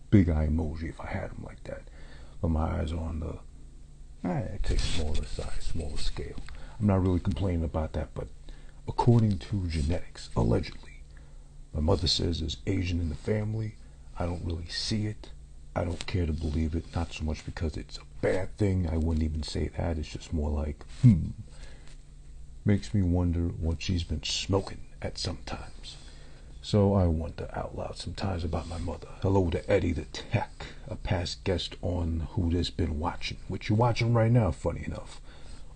big eye emoji if I had them like that. But my eyes are on the, I take smaller size, smaller scale. I'm not really complaining about that, but according to genetics, allegedly, my mother says there's Asian in the family. I don't really see it. I don't care to believe it, not so much because it's a bad thing. I wouldn't even say that. It's just more like, makes me wonder what she's been smoking at some times. So I wonder out loud sometimes about my mother. Hello to Eddie the Tech, a past guest on Who This Been Watching, which you're watching right now, funny enough.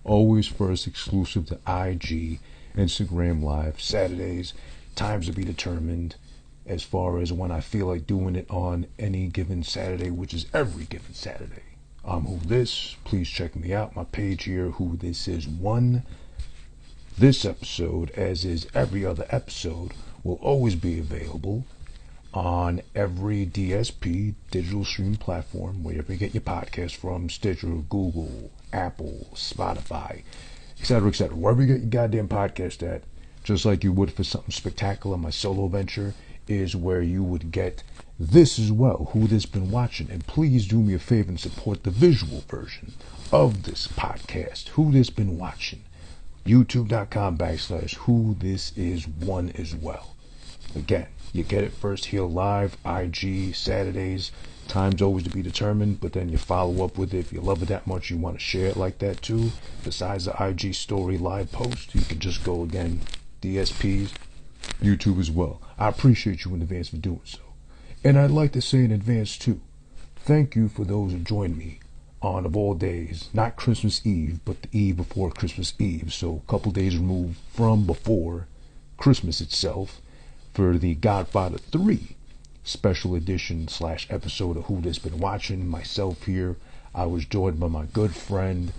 Always first exclusive to IG, Instagram Live, Saturdays, times to be determined. As far as when I feel like doing it on any given Saturday, which is every given Saturday. I'm Who This. Please check me out. My page here, Who This Is 1. This episode, as is every other episode, will always be available on every DSP, digital stream platform, wherever you get your podcast from, Stitcher, Google, Apple, Spotify, etc., etc. Wherever you get your goddamn podcast at, just like you would for something spectacular, my solo venture, is where you would get this as well, Who This Been Watching. And please do me a favor and support the visual version of this podcast, Who This Been Watching. YouTube.com/Who This Is 1 as well. Again, you get it first here live, IG, Saturdays, times always to be determined, but then you follow up with it. If you love it that much, you want to share it like that too. Besides the IG story live post, you can just go again, DSPs, YouTube as well. I appreciate you in advance for doing so. And I'd like to say in advance too, thank you for those who joined me on, of all days, not Christmas Eve, but the eve before Christmas Eve, so a couple days removed from before Christmas itself, for the Godfather 3 special edition / episode of Who This Been Watching. Myself here, I was joined by my good friend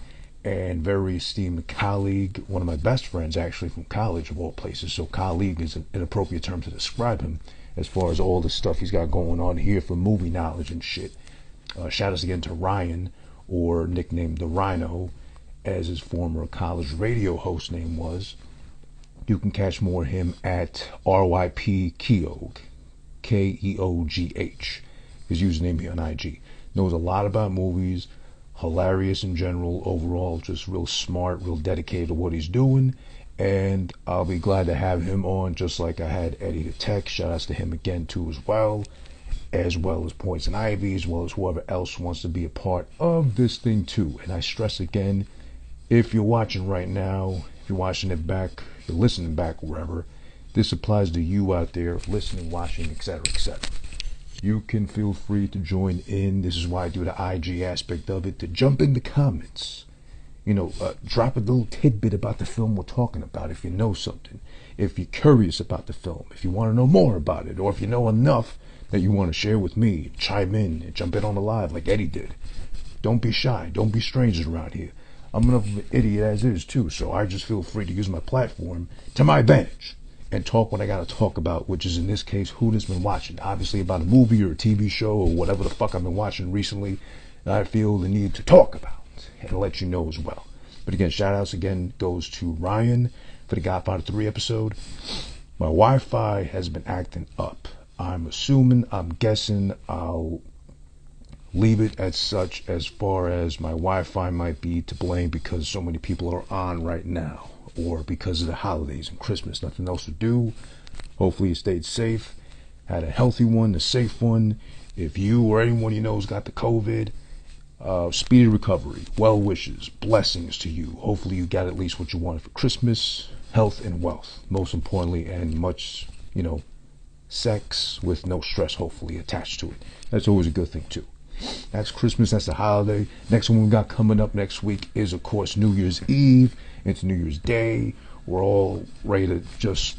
and very esteemed colleague, one of my best friends actually from college of all places, so colleague is an inappropriate term to describe him as far as all the stuff he's got going on here for movie knowledge and shit. Shout outs again to Ryan, or nicknamed the Rhino, as his former college radio host name was. You can catch more of him at RYP Keogh, Keogh, his username here on IG. Knows a lot about movies, hilarious in general, overall, just real smart, real dedicated to what he's doing, and I'll be glad to have him on, just like I had Eddie the Tech. Shout outs to him again too as well as Poison Ivy, as well as whoever else wants to be a part of this thing too. And I stress again, if you're watching right now, if you're watching it back, you're listening back, wherever, this applies to you out there, listening, watching, etc., etc. You can feel free to join in. This is why I do the IG aspect of it, to jump in the comments. Drop a little tidbit about the film we're talking about if you know something. If you're curious about the film, if you want to know more about it, or if you know enough that you want to share with me, chime in and jump in on the live like Eddie did. Don't be shy. Don't be strangers around here. I'm enough of an idiot as is too, so I just feel free to use my platform to my advantage and talk what I got to talk about, which is in this case Who This Been Watching. Obviously about a movie or a TV show or whatever the fuck I've been watching recently that I feel the need to talk about and let you know as well. But again, shout outs again goes to Ryan for the Godfather 3 episode. My Wi-Fi has been acting up. I'm guessing I'll leave it as such, as far as my Wi-Fi might be to blame because so many people are on right now, or because of the holidays and Christmas, nothing else to do. Hopefully you stayed safe, had a healthy one, a safe one. If you or anyone you know has got the COVID, speedy recovery, well wishes, blessings to you. Hopefully you got at least what you wanted for Christmas, health and wealth, most importantly, and much, sex with no stress, hopefully, attached to it. That's always a good thing too. That's Christmas, that's the holiday. Next one we got coming up next week is, of course, New Year's Eve. It's New Year's Day. We're all ready to just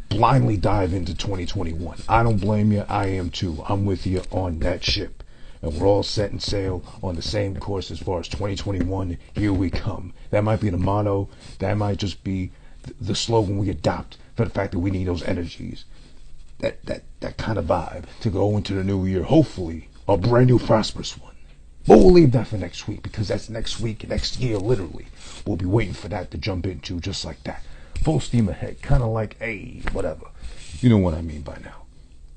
blindly dive into 2021. I don't blame you. I am too. I'm with you on that ship. And we're all set and sail on the same course as far as 2021. Here we come. That might be the motto. That might just be the slogan we adopt for the fact that we need those energies. That kind of vibe to go into the new year. Hopefully a brand new prosperous one. But we'll leave that for next week, because that's next week, next year, literally. We'll be waiting for that to jump into just like that. Full steam ahead. Kind of like, hey, whatever. You know what I mean by now.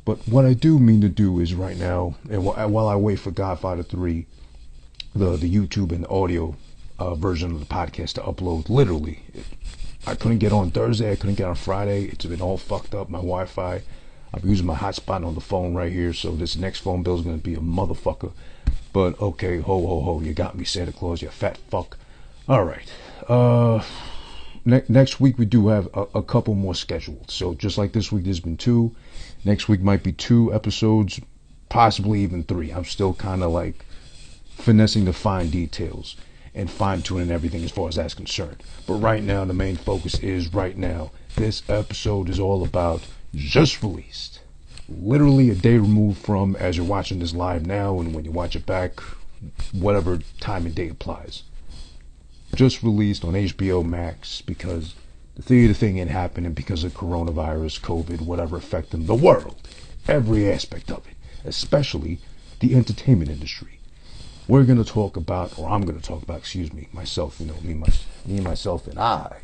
But what I do mean to do is right now, and while I wait for Godfather 3, the YouTube and audio version of the podcast to upload, literally, I couldn't get on Thursday, I couldn't get on Friday. It's been all fucked up, my Wi-Fi. I'm using my hotspot on the phone right here, so this next phone bill is going to be a motherfucker. But okay, ho, you got me, Santa Claus, you fat fuck. Alright, next week we do have a couple more scheduled. So just like this week, there's been 2. Next week might be 2 episodes, possibly even 3. I'm still kind of like finessing the fine details and fine-tuning everything as far as that's concerned. But right now, the main focus is right now. This episode is all about just released. Literally a day removed from as you're watching this live now, and when you watch it back, whatever time and day applies. Just released on HBO Max because the theater thing ain't happening because of coronavirus, COVID, whatever affecting the world. Every aspect of it, especially the entertainment industry. We're going to talk about, or I'm going to talk about, myself, me, myself, and I.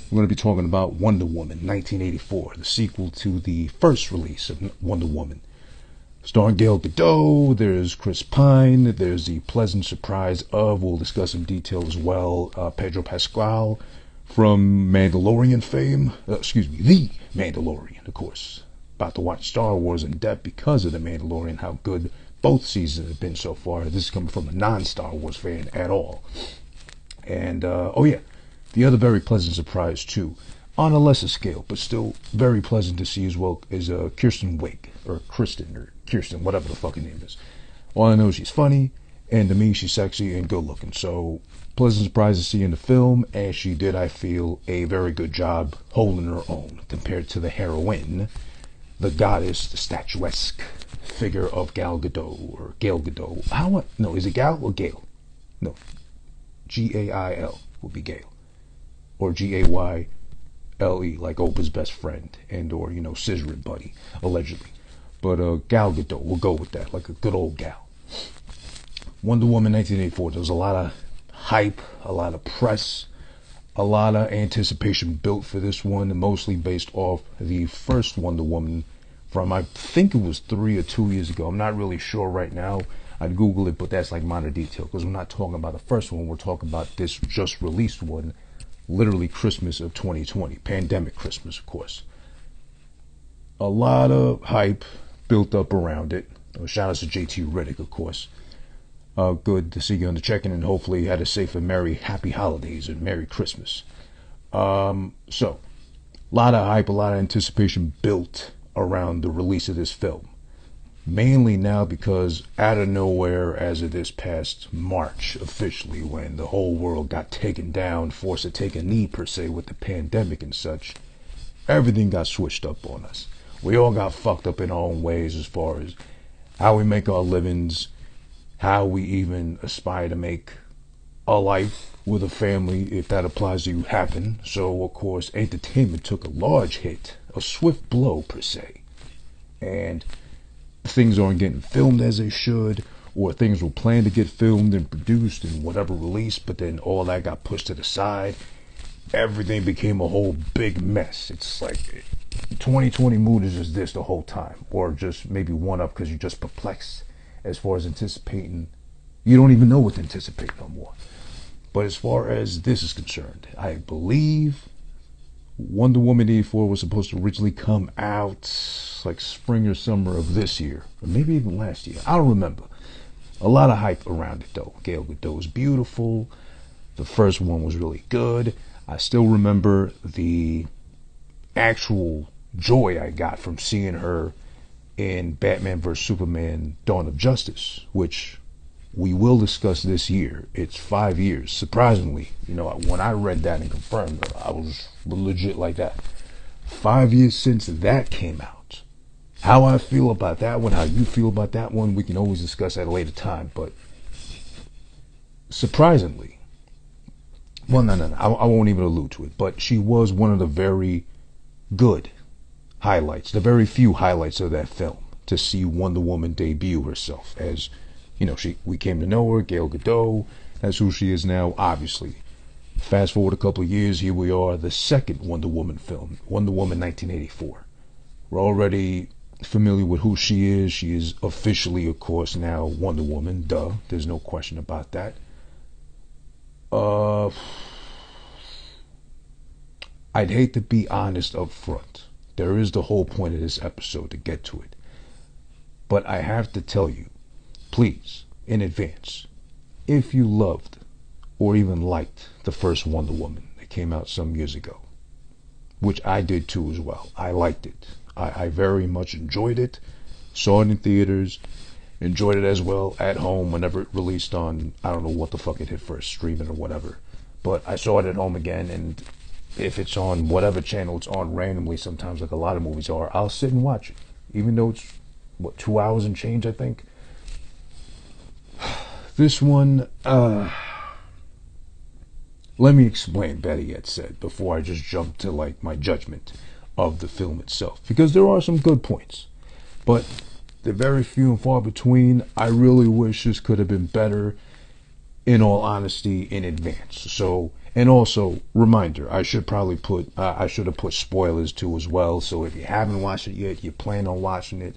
We're going to be talking about WonderWoman 1984, the sequel to the first release of WonderWoman. Starring Gal Gadot, there's Chris Pine, there's the pleasant surprise of, we'll discuss in detail as well, Pedro Pascal from Mandalorian fame. The Mandalorian, of course. About to watch Star Wars in depth because of the Mandalorian, how good both seasons have been so far. This is coming from a non-Star Wars fan at all. And, the other very pleasant surprise, too, on a lesser scale, but still very pleasant to see as well, is Kristen Wiig, or Kirsten, whatever the fucking name is. All I know is she's funny, and to me, she's sexy and good-looking. So, pleasant surprise to see in the film, and she did, I feel, a very good job holding her own compared to the heroine, the goddess, the statuesque figure of Gal Gadot, or Gal Gadot. Is it Gal or Gail? No. Gail would be Gail. Or Gayle, like Oprah's best friend, and or, scissoring buddy, allegedly. But Gal Gadot, we'll go with that, like a good old gal. Wonder Woman 1984, there was a lot of hype, a lot of press, a lot of anticipation built for this one, mostly based off the first Wonder Woman from, I think it was 3 or 2 years ago. I'm not really sure right now. I'd Google it, but that's like minor detail, because we're not talking about the first one, we're talking about this just released one, literally Christmas of 2020, pandemic Christmas, of course. A lot of hype built up around it. Shout out to JT Riddick, of course. Good to see you on the check-in, and hopefully you had a safe and merry, happy holidays and Merry Christmas. So, a lot of hype, a lot of anticipation built around the release of this film. Mainly now because out of nowhere, as of this past March, officially, when the whole world got taken down, forced to take a knee per se with the pandemic and such, everything got switched up on us. We all got fucked up in our own ways as far as how we make our livings, how we even aspire to make a life with a family, if that applies to you, happen. So, of course, entertainment took a large hit, a swift blow per se. And things aren't getting filmed as they should, or things were planned to get filmed and produced and whatever released, but then all that got pushed to the side. Everything became a whole big mess. It's like 2020 mood is just this the whole time, or just maybe one up because you're just perplexed as far as anticipating. You don't even know what to anticipate no more. But as far as this is concerned, I believe Wonder Woman 84 was supposed to originally come out like spring or summer of this year, or maybe even last year. I don't remember. A lot of hype around it though. Gal Gadot was beautiful. The first one was really good. I still remember the actual joy I got from seeing her in Batman vs. Superman Dawn of Justice, which we will discuss this year. It's 5 years. Surprisingly, when I read that and confirmed it, I was legit like that. 5 years since that came out. How I feel about that one, how you feel about that one, we can always discuss at a later time. But surprisingly, well, no, I won't even allude to it. But she was one of the very good highlights, the very few highlights of that film, to see Wonder Woman debut herself as, we came to know her, Gal Gadot. That's who she is now, obviously. Fast forward a couple of years, here we are, the second Wonder Woman film, Wonder Woman 1984. We're already familiar with who she is officially, of course, now Wonder Woman. Duh, there's no question about that. I'd hate to be honest up front. There is the whole point of this episode to get to it. But I have to tell you, please, in advance, if you loved or even liked the first Wonder Woman that came out some years ago, which I did too as well. I liked it. I very much enjoyed it. Saw it in theaters. Enjoyed it as well at home whenever it released on, I don't know what the fuck it hit first, streaming or whatever. But I saw it at home again, and if it's on whatever channel it's on randomly, sometimes like a lot of movies are, I'll sit and watch it. Even though it's, 2 hours and change, I think. This one, let me explain, better yet said, before I just jump to like my judgment of the film itself. Because there are some good points. But they're very few and far between. I really wish this could have been better, in all honesty, in advance. So, and also, reminder, I should have put spoilers too as well. So if you haven't watched it yet, you plan on watching it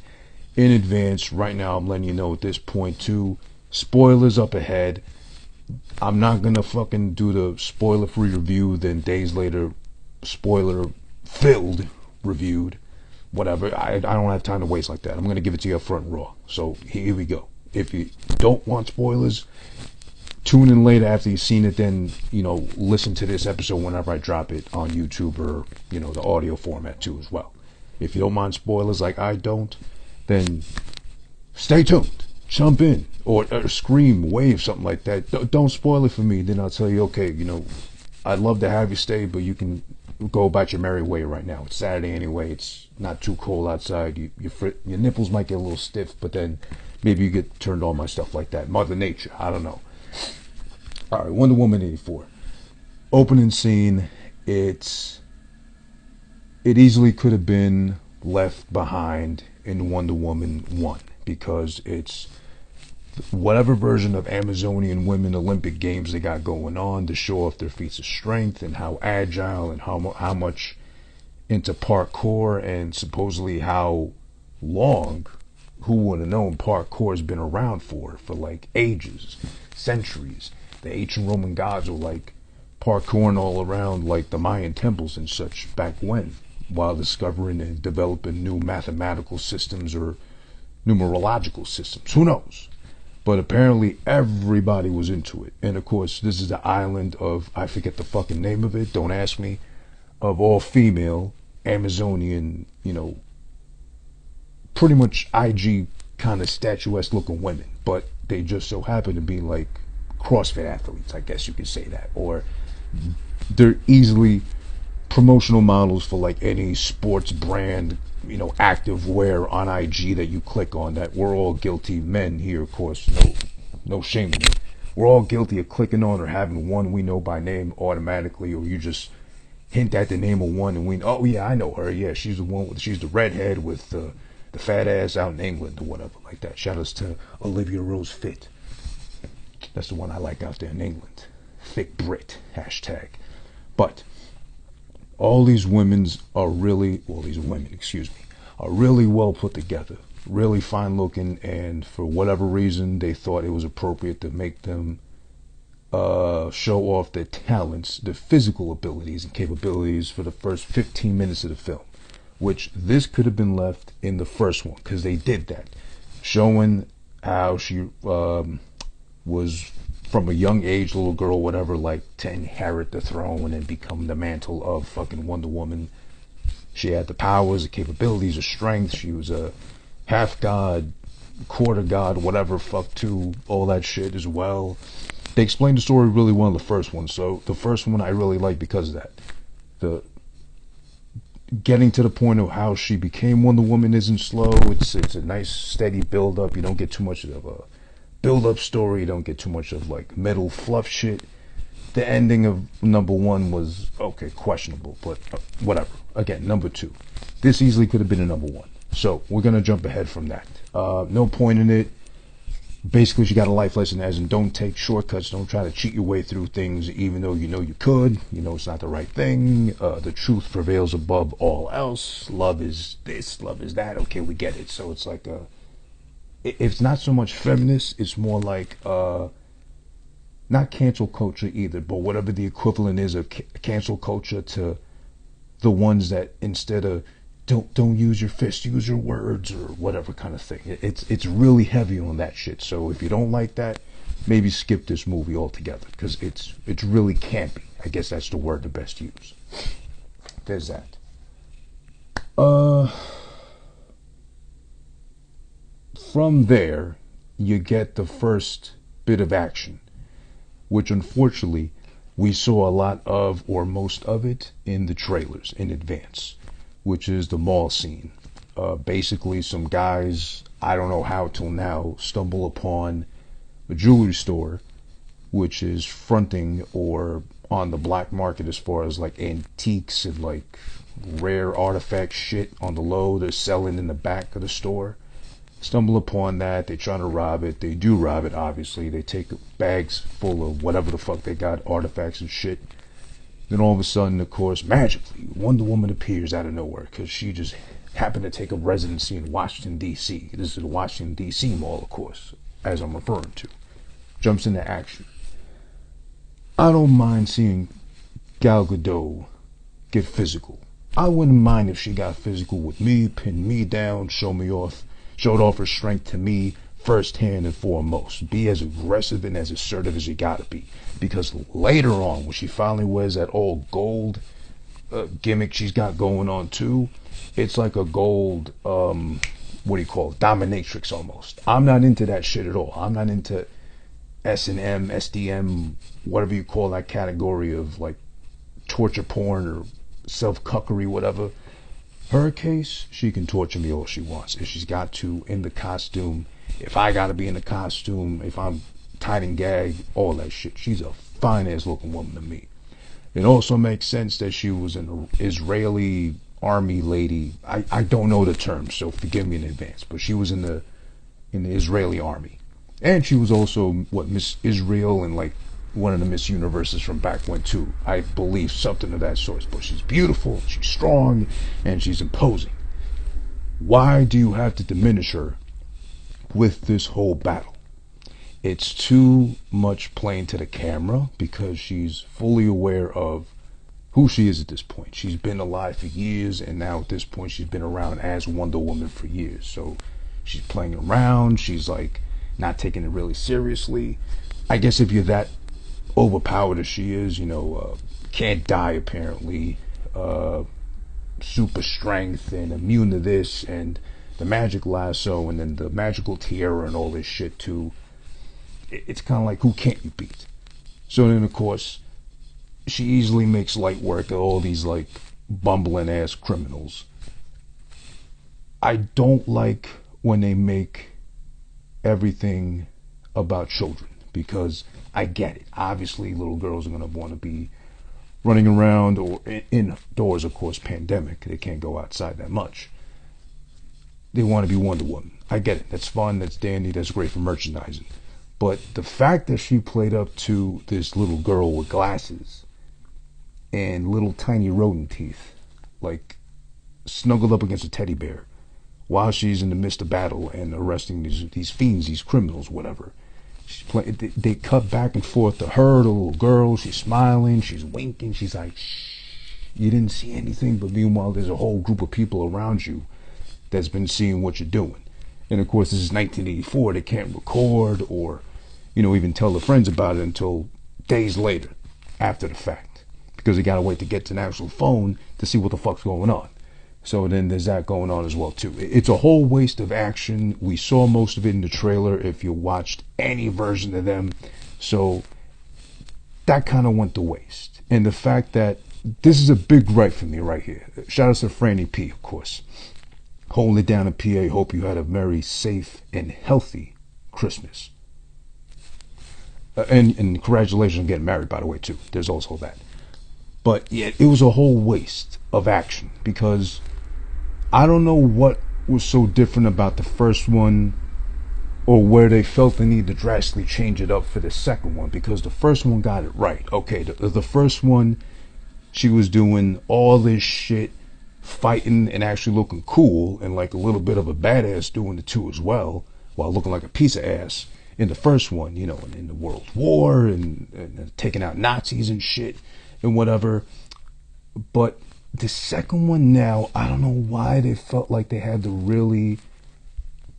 in advance. Right now, I'm letting you know at this point too. Spoilers up ahead. I'm not gonna fucking do the spoiler-free review, then days later, spoiler-filled reviewed. Whatever. I don't have time to waste like that. I'm gonna give it to you up front raw. So here we go. If you don't want spoilers, tune in later after you've seen it. Then listen to this episode whenever I drop it on YouTube or the audio format too as well. If you don't mind spoilers like I don't, then stay tuned. Jump in or scream, wave, something like that. Don't spoil it for me. Then I'll tell you, okay, I'd love to have you stay, but you can go about your merry way right now. It's Saturday anyway. It's not too cold outside. Your nipples might get a little stiff, but then maybe you get turned on by stuff like that. Mother Nature. I don't know. All right, Wonder Woman 84. Opening scene. It easily could have been left behind in Wonder Woman 1 because it's whatever version of Amazonian women Olympic games they got going on to show off their feats of strength and how agile and how much into parkour, and supposedly how long, who would have known, parkour has been around for like ages, centuries. The ancient Roman gods were like parkouring all around like the Mayan temples and such back when, while discovering and developing new mathematical systems or numerological systems. Who knows? But apparently everybody was into it. And of course, this is the island of, I forget the fucking name of it, don't ask me, of all female Amazonian, pretty much IG kind of statuesque looking women. But they just so happen to be like CrossFit athletes, I guess you could say that. Or they're easily promotional models for like any sports brand, active wear on IG that you click on, that we're all guilty, men here, of course, no shame in it. We're all guilty of clicking on or having one we know by name automatically, or you just hint at the name of one and we, oh yeah, I know her, yeah, she's the redhead with the fat ass out in England or whatever like that. Shout outs to Olivia Rose Fit. That's the one I like out there in England. Thick Brit, hashtag. But all these women, are really well put together, really fine looking, and for whatever reason they thought it was appropriate to make them show off their talents, their physical abilities and capabilities for the first 15 minutes of the film, which this could have been left in the first one, because they did that, showing how she was from a young age, little girl, whatever, like to inherit the throne and become the mantle of fucking Wonder Woman. She had the powers, the capabilities, the strength. She was a half god, quarter god, whatever, fuck too, all that shit as well. They explained the story really well in the first one, so the first one I really like because of that. The getting to the point of how she became Wonder Woman isn't slow. It's a nice steady build up. You don't get too much of a build-up story, you don't get too much of like middle fluff shit. The ending of number 1 was okay, questionable, but whatever. Again, number 2, this easily could have been a number 1, so we're gonna jump ahead from that. No point in it. Basically, she got a life lesson as in don't take shortcuts, don't try to cheat your way through things even though you know you could, you know it's not the right thing. The truth prevails above all else. Love is this, love is that. Okay, we get it. So it's like it's not so much feminist, it's more like not cancel culture either, but whatever the equivalent is of cancel culture to the ones that instead of don't use your fist, use your words or whatever kind of thing. It's really heavy on that shit. So if you don't like that, maybe skip this movie altogether because it's really campy. I guess that's the word to best use. There's that. From there, you get the first bit of action, which unfortunately we saw a lot of, or most of it, in the trailers in advance, which is the mall scene. Basically, some guys, I don't know how till now, stumble upon a jewelry store, which is fronting or on the black market as far as like antiques and like rare artifact shit on the low. They're selling in the back of the store. Stumble upon that, they try to rob it, they do rob it obviously, they take bags full of whatever the fuck they got, artifacts and shit. Then all of a sudden, of course, magically, Wonder Woman appears out of nowhere because she just happened to take up residency in Washington, D.C. This is the Washington, D.C. mall, of course, as I'm referring to. Jumps into action. I don't mind seeing Gal Gadot get physical. I wouldn't mind if she got physical with me, pinned me down, showed off her strength to me firsthand and foremost. Be as aggressive and as assertive as you gotta be. Because later on, when she finally wears that all gold gimmick she's got going on too, it's like a gold, what do you call it, dominatrix almost. I'm not into that shit at all. I'm not into S&M, SDM, whatever you call that category of like torture porn or self-cuckery, whatever. Her case, she can torture me all she wants. If she's got to, in the costume, if I gotta be in the costume, if I'm tied and gagged, all that shit. She's a fine ass looking woman to me. It also makes sense that she was an Israeli army lady. I don't know the term, so forgive me in advance, but she was in the Israeli army. And she was also, what, Miss Israel and like one of the Miss Universes from back when too. I believe something of that sort. But she's beautiful, she's strong, and she's imposing. Why do you have to diminish her with this whole battle? It's too much playing to the camera because she's fully aware of who she is at this point. She's been alive for years, and now at this point she's been around as Wonder Woman for years. So she's playing around, she's like not taking it really seriously. I guess if you're that overpowered as she is, you know, can't die apparently, super strength and immune to this and the magic lasso and then the magical tiara and all this shit too, it's kind of like, who can't you beat? So then of course she easily makes light work of all these like bumbling ass criminals. I don't like when they make everything about children, because I get it. Obviously, little girls are going to want to be running around or indoors, of course, pandemic. They can't go outside that much. They want to be Wonder Woman. I get it. That's fun. That's dandy. That's great for merchandising. But the fact that she played up to this little girl with glasses and little tiny rodent teeth, like snuggled up against a teddy bear, while she's in the midst of battle and arresting these fiends, these criminals, whatever. They cut back and forth to her, the little girl. She's smiling, she's winking, she's like, shh, you didn't see anything. But meanwhile, there's a whole group of people around you that's been seeing what you're doing. And of course, this is 1984. They can't record or, you know, even tell their friends about it until days later, after the fact, because they gotta wait to get to an actual phone to see what the fuck's going on. So then there's that going on as well too. It's a whole waste of action. We saw most of it in the trailer if you watched any version of them. So that kind of went to waste. And the fact that this is a big gripe for me right here. Shout out to Franny P, of course. Holding it down in PA. Hope you had a very safe and healthy Christmas. And congratulations on getting married, by the way, too. There's also that. But yeah, it was a whole waste of action because I don't know what was so different about the first one or where they felt the need to drastically change it up for the second one, because the first one got it right. Okay, the first one, she was doing all this shit, fighting and actually looking cool, and like a little bit of a badass doing it too as well, while looking like a piece of ass in the first one, you know, in the World War, and taking out Nazis and shit and whatever. But the second one now, I don't know why they felt like they had to really,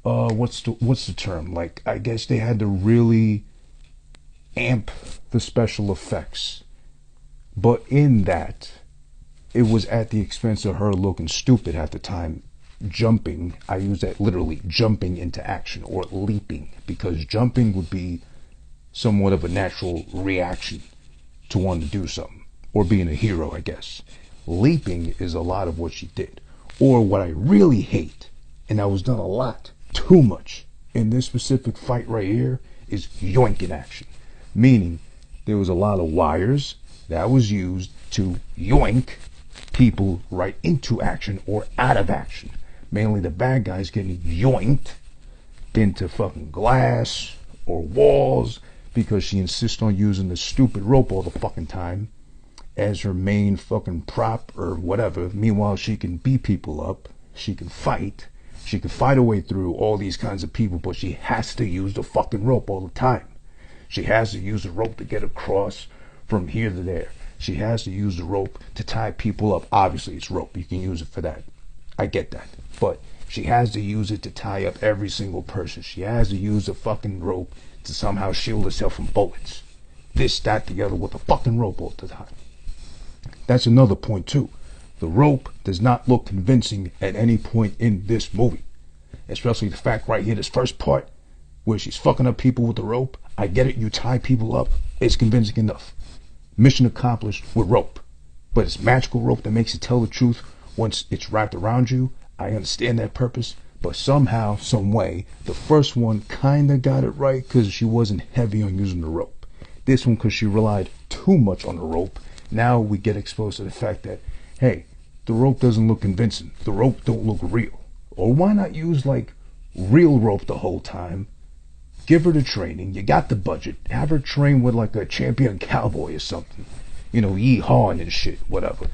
what's the term? Like, I guess they had to really amp the special effects. But in that, it was at the expense of her looking stupid at the time, jumping. I use that literally, jumping into action, or leaping, because jumping would be somewhat of a natural reaction to wanting to do something, or being a hero, I guess. Leaping is a lot of what she did. Or what I really hate, and that was done a lot, too much, in this specific fight right here, is yoinking action. Meaning, there was a lot of wires that was used to yoink people right into action or out of action. Mainly the bad guys getting yoinked into fucking glass or walls because she insists on using the stupid rope all the fucking time as her main fucking prop or whatever. Meanwhile, she can beat people up, she can fight her way through all these kinds of people, but she has to use the fucking rope all the time. She has to use the rope to get across from here to there. She has to use the rope to tie people up. Obviously, it's rope. You can use it for that. I get that. But she has to use it to tie up every single person. She has to use the fucking rope to somehow shield herself from bullets. This, that, the other with the fucking rope all the time. That's another point, too. The rope does not look convincing at any point in this movie. Especially the fact right here, this first part, where she's fucking up people with the rope. I get it, you tie people up. It's convincing enough. Mission accomplished with rope. But it's magical rope that makes it tell the truth once it's wrapped around you. I understand that purpose. But somehow, some way, the first one kinda got it right because she wasn't heavy on using the rope. This one, because she relied too much on the rope. Now we get exposed to the fact that, hey, the rope doesn't look convincing. The rope don't look real. Or why not use like real rope the whole time? Give her the training. You got the budget. Have her train with like a champion cowboy or something. You know, yee-hawing and shit, whatever.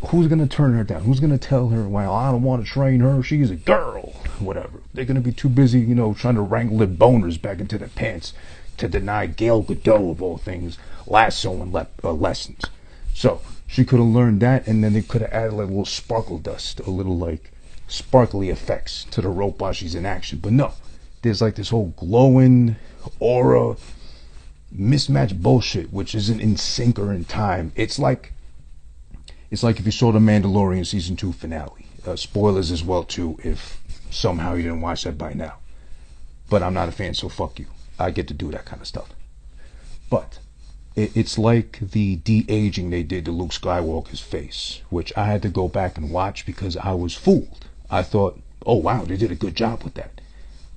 Who's going to turn her down? Who's going to tell her, well, I don't want to train her. She's a girl. Whatever. They're going to be too busy, you know, trying to wrangle their boners back into their pants to deny Gail Godot, of all things, lasso and lessons. So, she could have learned that, and then they could have added like a little sparkle dust, a little like sparkly effects to the rope while she's in action. But no. There's like this whole glowing aura mismatched bullshit which isn't in sync or in time. It's like if you saw the Mandalorian season 2 finale. Spoilers as well too if somehow you didn't watch that by now. But I'm not a fan, so fuck you. I get to do that kind of stuff. But it's like the de-aging they did to Luke Skywalker's face, which I had to go back and watch because I was fooled. I thought, oh wow, they did a good job with that.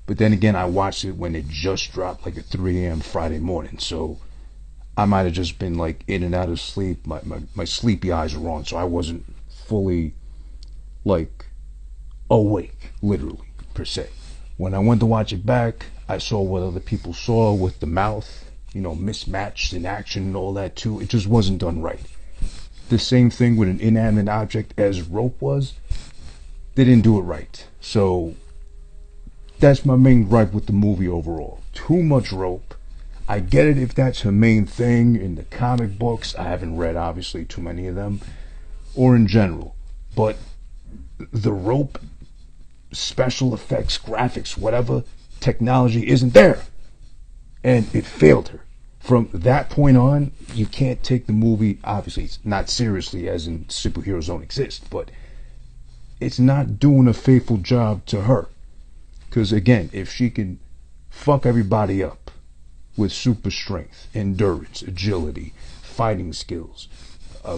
But then again, I watched it when it just dropped like at 3 a.m. Friday morning. So I might have just been like in and out of sleep. My sleepy eyes were on. So I wasn't fully like awake, literally, per se. When I went to watch it back, I saw what other people saw with the mouth, you know, mismatched in action and all that too. It just wasn't done right. The same thing with an inanimate object as rope was. They didn't do it right. So that's my main gripe with the movie overall. Too much rope. I get it if that's her main thing in the comic books. I haven't read, obviously, too many of them. Or in general. But the rope, special effects, graphics, whatever, technology isn't there. And it failed her. From that point on, you can't take the movie, obviously, not seriously, as in superheroes don't exist. But it's not doing a faithful job to her. Because again, if she can fuck everybody up with super strength, endurance, agility, fighting skills,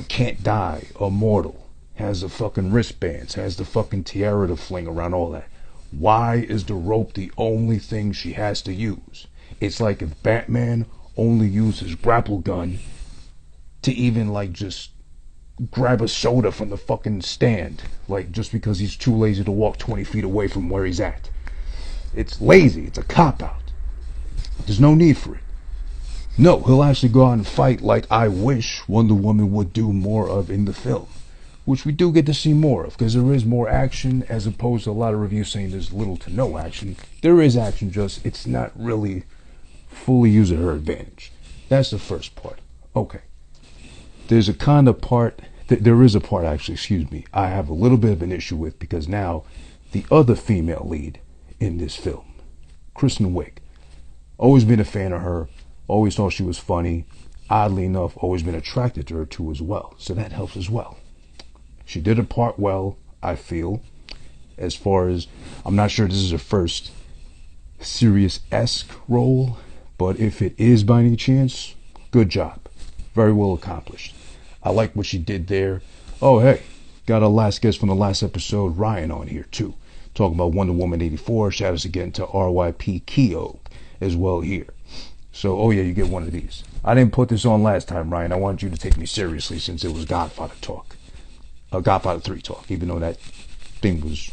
can't die, immortal, has the fucking wristbands, has the fucking tiara to fling around, all that. Why is the rope the only thing she has to use? It's like if Batman only used his grapple gun to even like just grab a soda from the fucking stand, like just because he's too lazy to walk 20 feet away from where he's at. It's lazy. It's a cop-out. There's no need for it. No, he'll actually go out and fight like I wish Wonder Woman would do more of in the film, which we do get to see more of, because there is more action, as opposed to a lot of reviews saying there's little to no action. There is action, just it's not really fully used at her advantage. That's the first part. Okay. There's a kind of part, there is a part actually, excuse me, I have a little bit of an issue with, because now the other female lead in this film, Kristen Wiig, always been a fan of her, always thought she was funny, oddly enough, always been attracted to her too as well, so that helps as well. She did her part well, I feel, as far as, I'm not sure this is her first serious-esque role, but if it is by any chance, good job. Very well accomplished. I like what she did there. Oh, hey, got our last guest from the last episode, Ryan, on here too. Talking about Wonder Woman 84. Shout outs again to RYP Keo as well here. So, oh yeah, you get one of these. I didn't put this on last time, Ryan. I wanted you to take me seriously since it was Godfather talk. Godfather 3 talk, even though that thing was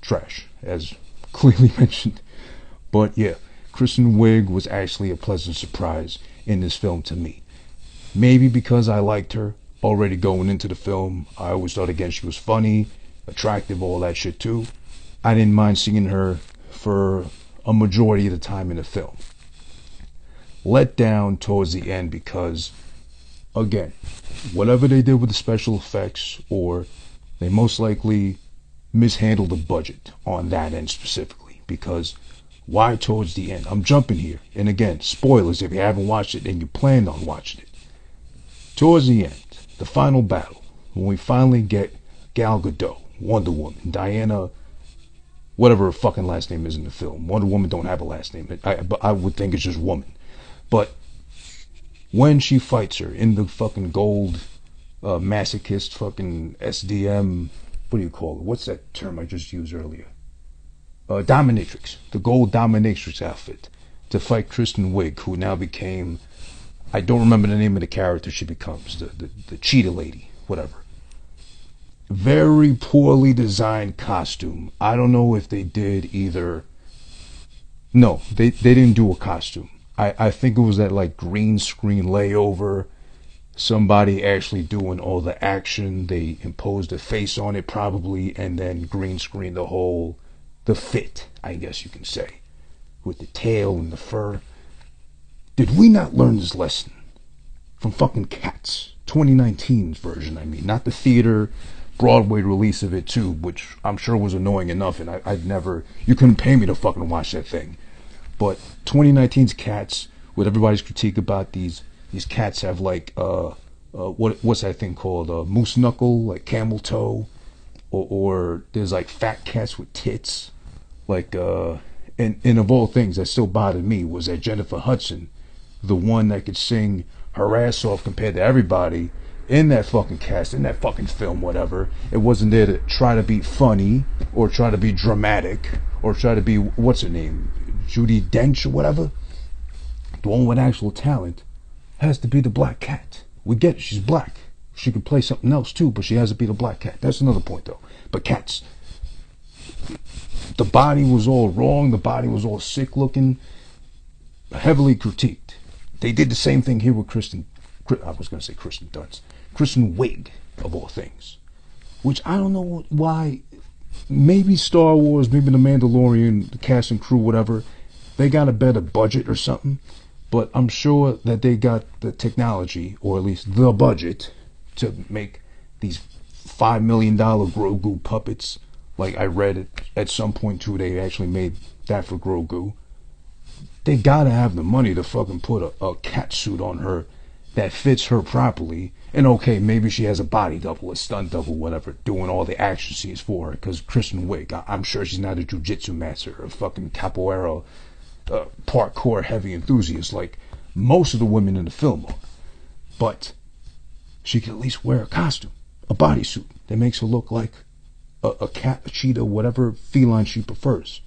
trash, as clearly mentioned. But yeah, Kristen Wiig was actually a pleasant surprise in this film to me. Maybe because I liked her already going into the film. I always thought, again, she was funny, attractive, all that shit too. I didn't mind seeing her for a majority of the time in the film. Let down towards the end because, again, whatever they did with the special effects, or they most likely mishandled the budget on that end specifically, because why towards the end? I'm jumping here, and again, spoilers if you haven't watched it and you planned on watching it. Towards the end, the final battle, when we finally get Gal Gadot, Wonder Woman, Diana, whatever her fucking last name is in the film. Wonder Woman don't have a last name, but I would think it's just woman. But when she fights her in the fucking gold masochist fucking SDM, what do you call it? What's that term I just used earlier? Dominatrix. The gold dominatrix outfit to fight Kristen Wiig, who now became, I don't remember the name of the character she becomes, the cheetah lady, whatever. Very poorly designed costume. I don't know if they did either. No, they didn't do a costume. I think it was that like green screen layover, somebody actually doing all the action. They imposed a face on it probably, and then green screen the fit, I guess you can say, with the tail and the fur. Did we not learn this lesson from fucking Cats? 2019's version, I mean, not the theater Broadway release of it too, which I'm sure was annoying enough, and I'd never, you couldn't pay me to fucking watch that thing. But 2019's Cats, with everybody's critique about these cats have like what's that thing called, moose knuckle, like camel toe, or there's like fat cats with tits, like and of all things that still bothered me was that Jennifer Hudson, the one that could sing her ass off compared to everybody in that fucking cast, in that fucking film, whatever. It wasn't there to try to be funny or try to be dramatic or try to be, what's her name, Judi Dench or whatever. The one with actual talent has to be the black cat. We get it, she's black. She could play something else too, but she has to be the black cat. That's another point though. But Cats, the body was all wrong, the body was all sick looking, heavily critiqued. They did the same thing here with Kristen Dunst. Kristen Wiig, of all things. Which I don't know why. Maybe Star Wars, maybe The Mandalorian, the cast and crew, whatever, they got a better budget or something. But I'm sure that they got the technology, or at least the budget, to make these $5 million Grogu puppets. Like I read at some point too, they actually made that for Grogu. They gotta have the money to fucking put a cat suit on her that fits her properly. And okay, maybe she has a body double, a stunt double, whatever, doing all the action scenes for her. Because Kristen Wiig, I'm sure she's not a jiu-jitsu master, a fucking capoeira, parkour heavy enthusiast like most of the women in the film are. But she can at least wear a costume, a bodysuit that makes her look like a cat, a cheetah, whatever feline she prefers.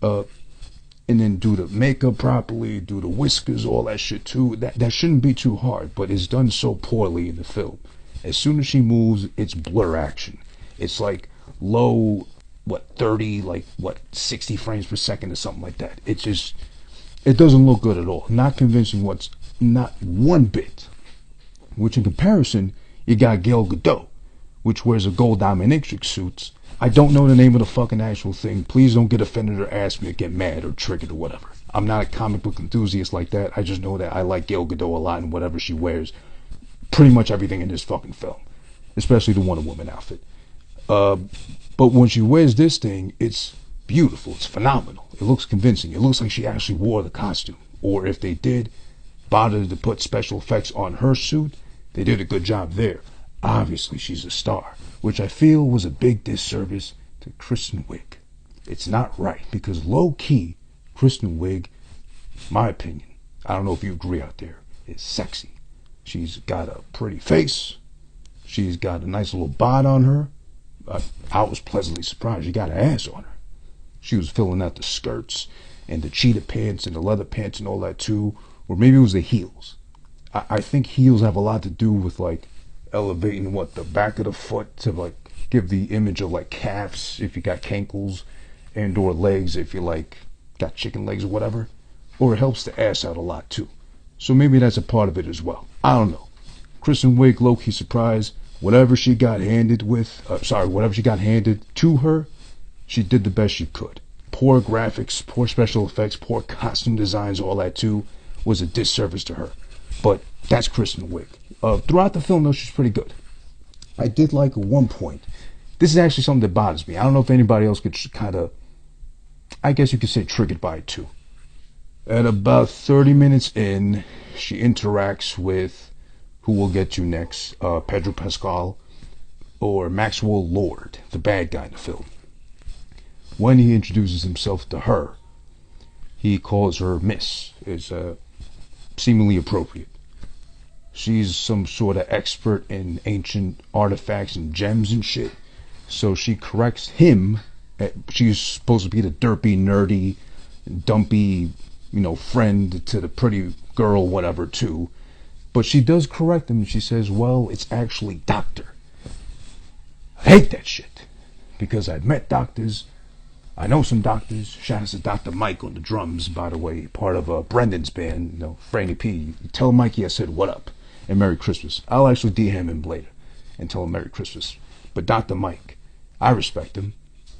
And then do the makeup properly, do the whiskers, all that shit too. That shouldn't be too hard, but it's done so poorly in the film. As soon as she moves, it's blur action. It's like low what 30, like what 60 frames per second or something like that. It just, it doesn't look good at all. Not convincing what's not one bit. Which in comparison, you got Gal Gadot, which wears a gold dominatrix suits. I don't know the name of the fucking actual thing. Please don't get offended or ask me or get mad or triggered or whatever. I'm not a comic book enthusiast like that. I just know that I like Gal Gadot a lot and whatever she wears. Pretty much everything in this fucking film. Especially the Wonder Woman outfit. But when she wears this thing, it's beautiful. It's phenomenal. It looks convincing. It looks like she actually wore the costume. Or if they did bother to put special effects on her suit, they did a good job there. Obviously, she's a star, which I feel was a big disservice to Kristen Wiig. It's not right, because low-key, Kristen Wiig, my opinion, I don't know if you agree out there, is sexy. She's got a pretty face. She's got a nice little bod on her. I was pleasantly surprised. She got an ass on her. She was filling out the skirts and the cheetah pants and the leather pants and all that too. Or maybe it was the heels. I think heels have a lot to do with like elevating what the back of the foot to like give the image of like calves if you got cankles, and or legs if you like got chicken legs or whatever. Or it helps the ass out a lot too. So maybe that's a part of it as well. I don't know. Kristen Wiig, low-key surprised. Whatever she got handed whatever she got handed to her, she did the best she could. Poor graphics, poor special effects, poor costume designs, all that too, was a disservice to her. But that's Kristen Wiig. Throughout the film, though, she's pretty good. I did like at one point. This is actually something that bothers me. I don't know if anybody else gets kind of, I guess you could say, triggered by it too. At about 30 minutes in, she interacts with, who we'll get to next, Pedro Pascal, or Maxwell Lord, the bad guy in the film. When he introduces himself to her, he calls her Miss. It's seemingly appropriate. She's some sort of expert in ancient artifacts and gems and shit. So she corrects him. She's supposed to be the derpy, nerdy, dumpy, friend to the pretty girl, whatever, too. But she does correct him and she says, well, it's actually doctor. I hate that shit. Because I've met doctors. I know some doctors. Shout out to Dr. Mike on the drums, by the way, part of Brendan's band, Franny P. You tell Mikey I said what up and Merry Christmas. I'll actually DM him later and tell him Merry Christmas. But Dr. Mike, I respect him.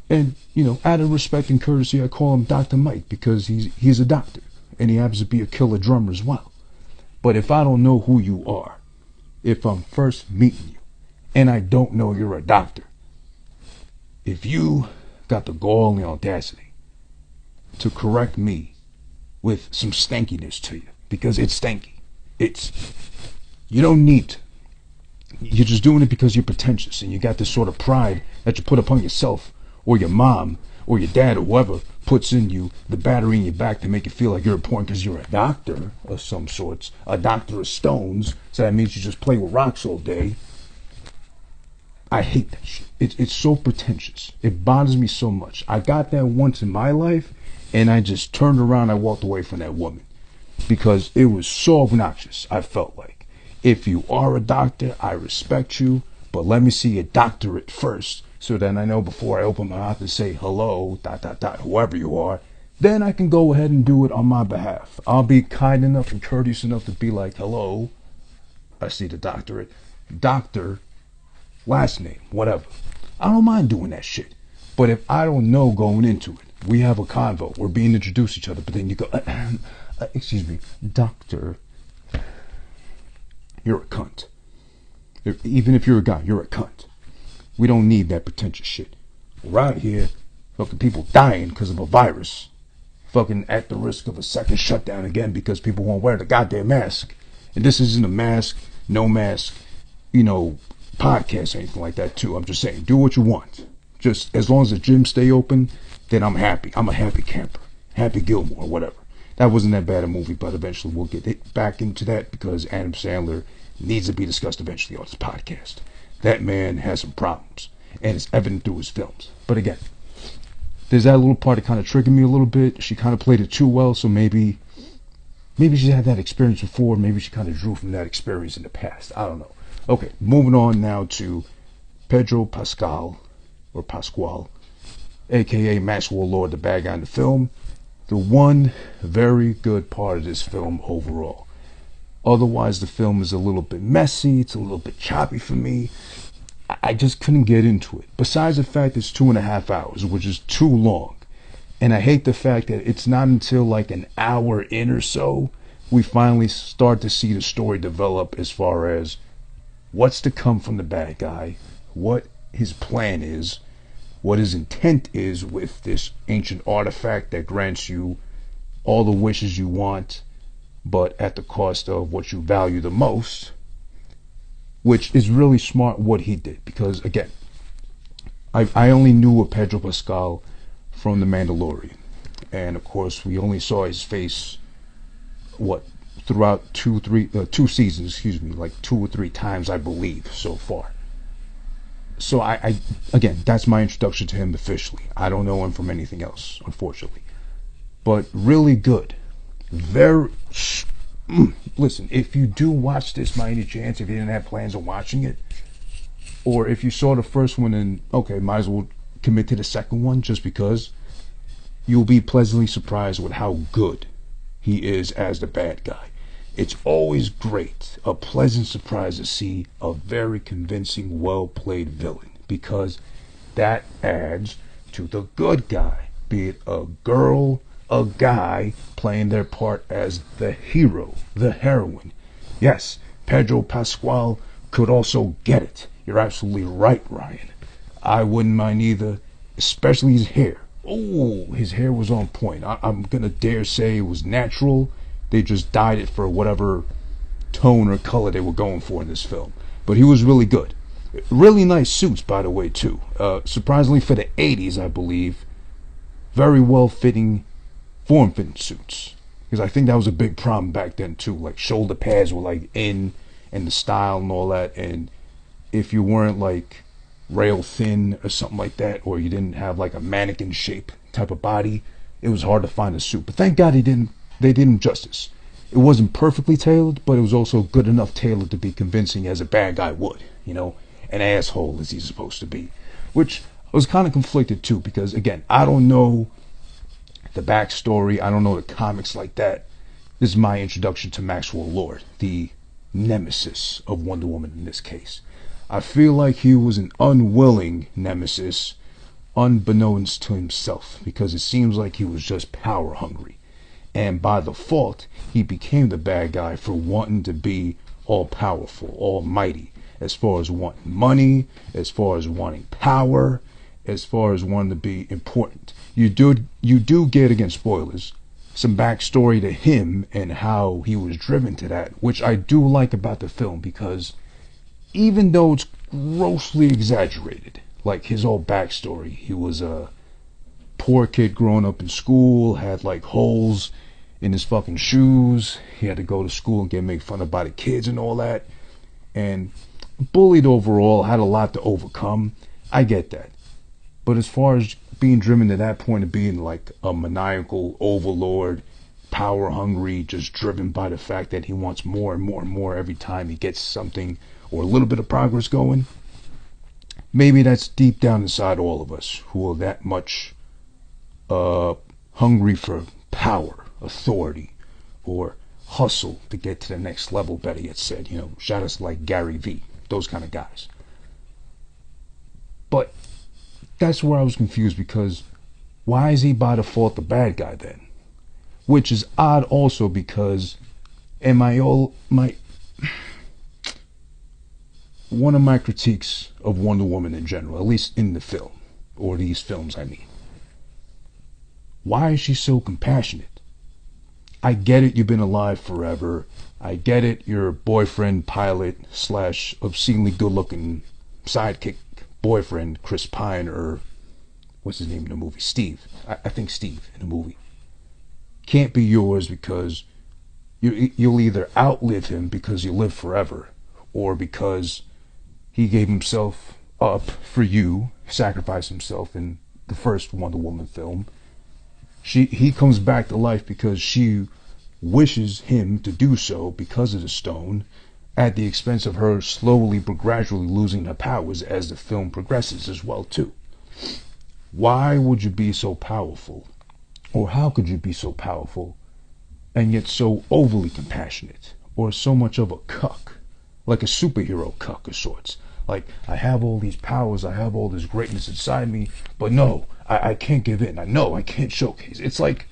And, out of respect and courtesy, I call him Dr. Mike because he's a doctor. And he happens to be a killer drummer as well. But if I don't know who you are, if I'm first meeting you, and I don't know you're a doctor, if you got the gall and the audacity to correct me with some stankiness to you, because it's stanky. You don't need to. You're just doing it because you're pretentious and you got this sort of pride that you put upon yourself or your mom or your dad or whoever puts in you the battery in your back to make you feel like you're important because you're a doctor of some sorts, a doctor of stones, so that means you just play with rocks all day. I hate that shit. It's so pretentious. It bothers me so much. I got that once in my life, and I just turned around and I walked away from that woman. Because it was so obnoxious, I felt like. If you are a doctor, I respect you, but let me see your doctorate first, so then I know before I open my mouth and say hello, ... whoever you are, then I can go ahead and do it on my behalf. I'll be kind enough and courteous enough to be like, hello, I see the doctorate. Doctor, last name, whatever. I don't mind doing that shit. But if I don't know going into it, we have a convo, we're being introduced to each other, but then you go, excuse me, doctor, you're a cunt. Even if you're a guy, you're a cunt. We don't need that pretentious shit. We're out here, fucking people dying because of a virus. Fucking at the risk of a second shutdown again because people won't wear the goddamn mask. And this isn't a mask, no mask, podcast or anything like that too. I'm just saying, do what you want. Just as long as the gyms stay open, then I'm happy. I'm a happy camper. Happy Gilmore, whatever. That wasn't that bad a movie, but eventually we'll get back into that because Adam Sandler needs to be discussed eventually on this podcast. That man has some problems, and it's evident through his films. But again, there's that little part that kind of triggered me a little bit. She kind of played it too well, so maybe she had that experience before. Maybe she kind of drew from that experience in the past. I don't know. Okay, moving on now to Pedro Pascal, or Pasquale, aka Maxwell Lord, the bad guy in the film, the one very good part of this film overall. Otherwise, the film is a little bit messy, it's a little bit choppy for me. I just couldn't get into it. Besides the fact it's 2.5 hours, which is too long. And I hate the fact that it's not until like an hour in or so we finally start to see the story develop as far as what's to come from the bad guy, what his plan is, what his intent is with this ancient artifact that grants you all the wishes you want, but at the cost of what you value the most, which is really smart what he did. Because again, I only knew of Pedro Pascal from The Mandalorian, and of course we only saw his face throughout two seasons, like 2 or 3 times I believe so far. So I again, that's my introduction to him officially. I don't know him from anything else, unfortunately. But really good. Very listen, if you do watch this by any chance, if you didn't have plans on watching it, or if you saw the first one and okay, might as well commit to the second one, just because you'll be pleasantly surprised with how good he is as the bad guy. It's always great, a pleasant surprise to see a very convincing, well-played villain, because that adds to the good guy, be it a girl, a guy, playing their part as the hero, the heroine. Yes, Pedro Pascal could also get it. You're absolutely right, Ryan. I wouldn't mind either, especially his hair. Oh, his hair was on point. I'm gonna dare say it was natural. They just dyed it for whatever tone or color they were going for in this film. But he was really good. Really nice suits, by the way, too. Surprisingly for the 80s, I believe. Very well-fitting, form-fitting suits. Because I think that was a big problem back then, too. Like, shoulder pads were, like, in, and the style and all that. And if you weren't, like, rail thin or something like that, or you didn't have, like, a mannequin shape type of body, it was hard to find a suit. But thank God they did him justice. It wasn't perfectly tailored, but it was also good enough tailored to be convincing as a bad guy would, an asshole as he's supposed to be. Which I was kind of conflicted too, because again, I don't know the backstory, I don't know the comics like that. This is my introduction to Maxwell Lord, the nemesis of Wonder Woman in this case. I feel like he was an unwilling nemesis, unbeknownst to himself, because it seems like he was just power hungry. And by default, he became the bad guy for wanting to be all-powerful, almighty, as far as wanting money, as far as wanting power, as far as wanting to be important. You do get, against spoilers, some backstory to him and how he was driven to that, which I do like about the film, because even though it's grossly exaggerated, like his whole backstory, he was a poor kid growing up in school, had like holes in his fucking shoes, he had to go to school and get made fun of by the kids and all that, and bullied overall, had a lot to overcome. I get that. But as far as being driven to that point of being like a maniacal overlord, power hungry, just driven by the fact that he wants more and more and more every time he gets something or a little bit of progress going, maybe that's deep down inside all of us who are that much hungry for power, authority, or hustle to get to the next level, better yet said. Shout us like Gary V, those kind of guys. But that's where I was confused, because why is he by default the bad guy then? Which is odd also, because one of my critiques of Wonder Woman in general, at least in the film, or these films I mean, why is she so compassionate? I get it, you've been alive forever. I get it, your boyfriend, pilot, / obscenely good-looking sidekick boyfriend, Chris Pine, or what's his name in the movie? Steve. I think Steve in the movie. Can't be yours because you'll either outlive him because you live forever, or because he gave himself up for you, sacrificed himself in the first Wonder Woman film. He comes back to life because she wishes him to do so because of the stone, at the expense of her slowly but gradually losing her powers as the film progresses as well too. Why would you be so powerful? Or how could you be so powerful and yet so overly compassionate? Or so much of a cuck? Like a superhero cuck of sorts. Like, I have all these powers, I have all this greatness inside me, but no, I can't give in. I know I can't showcase. It's like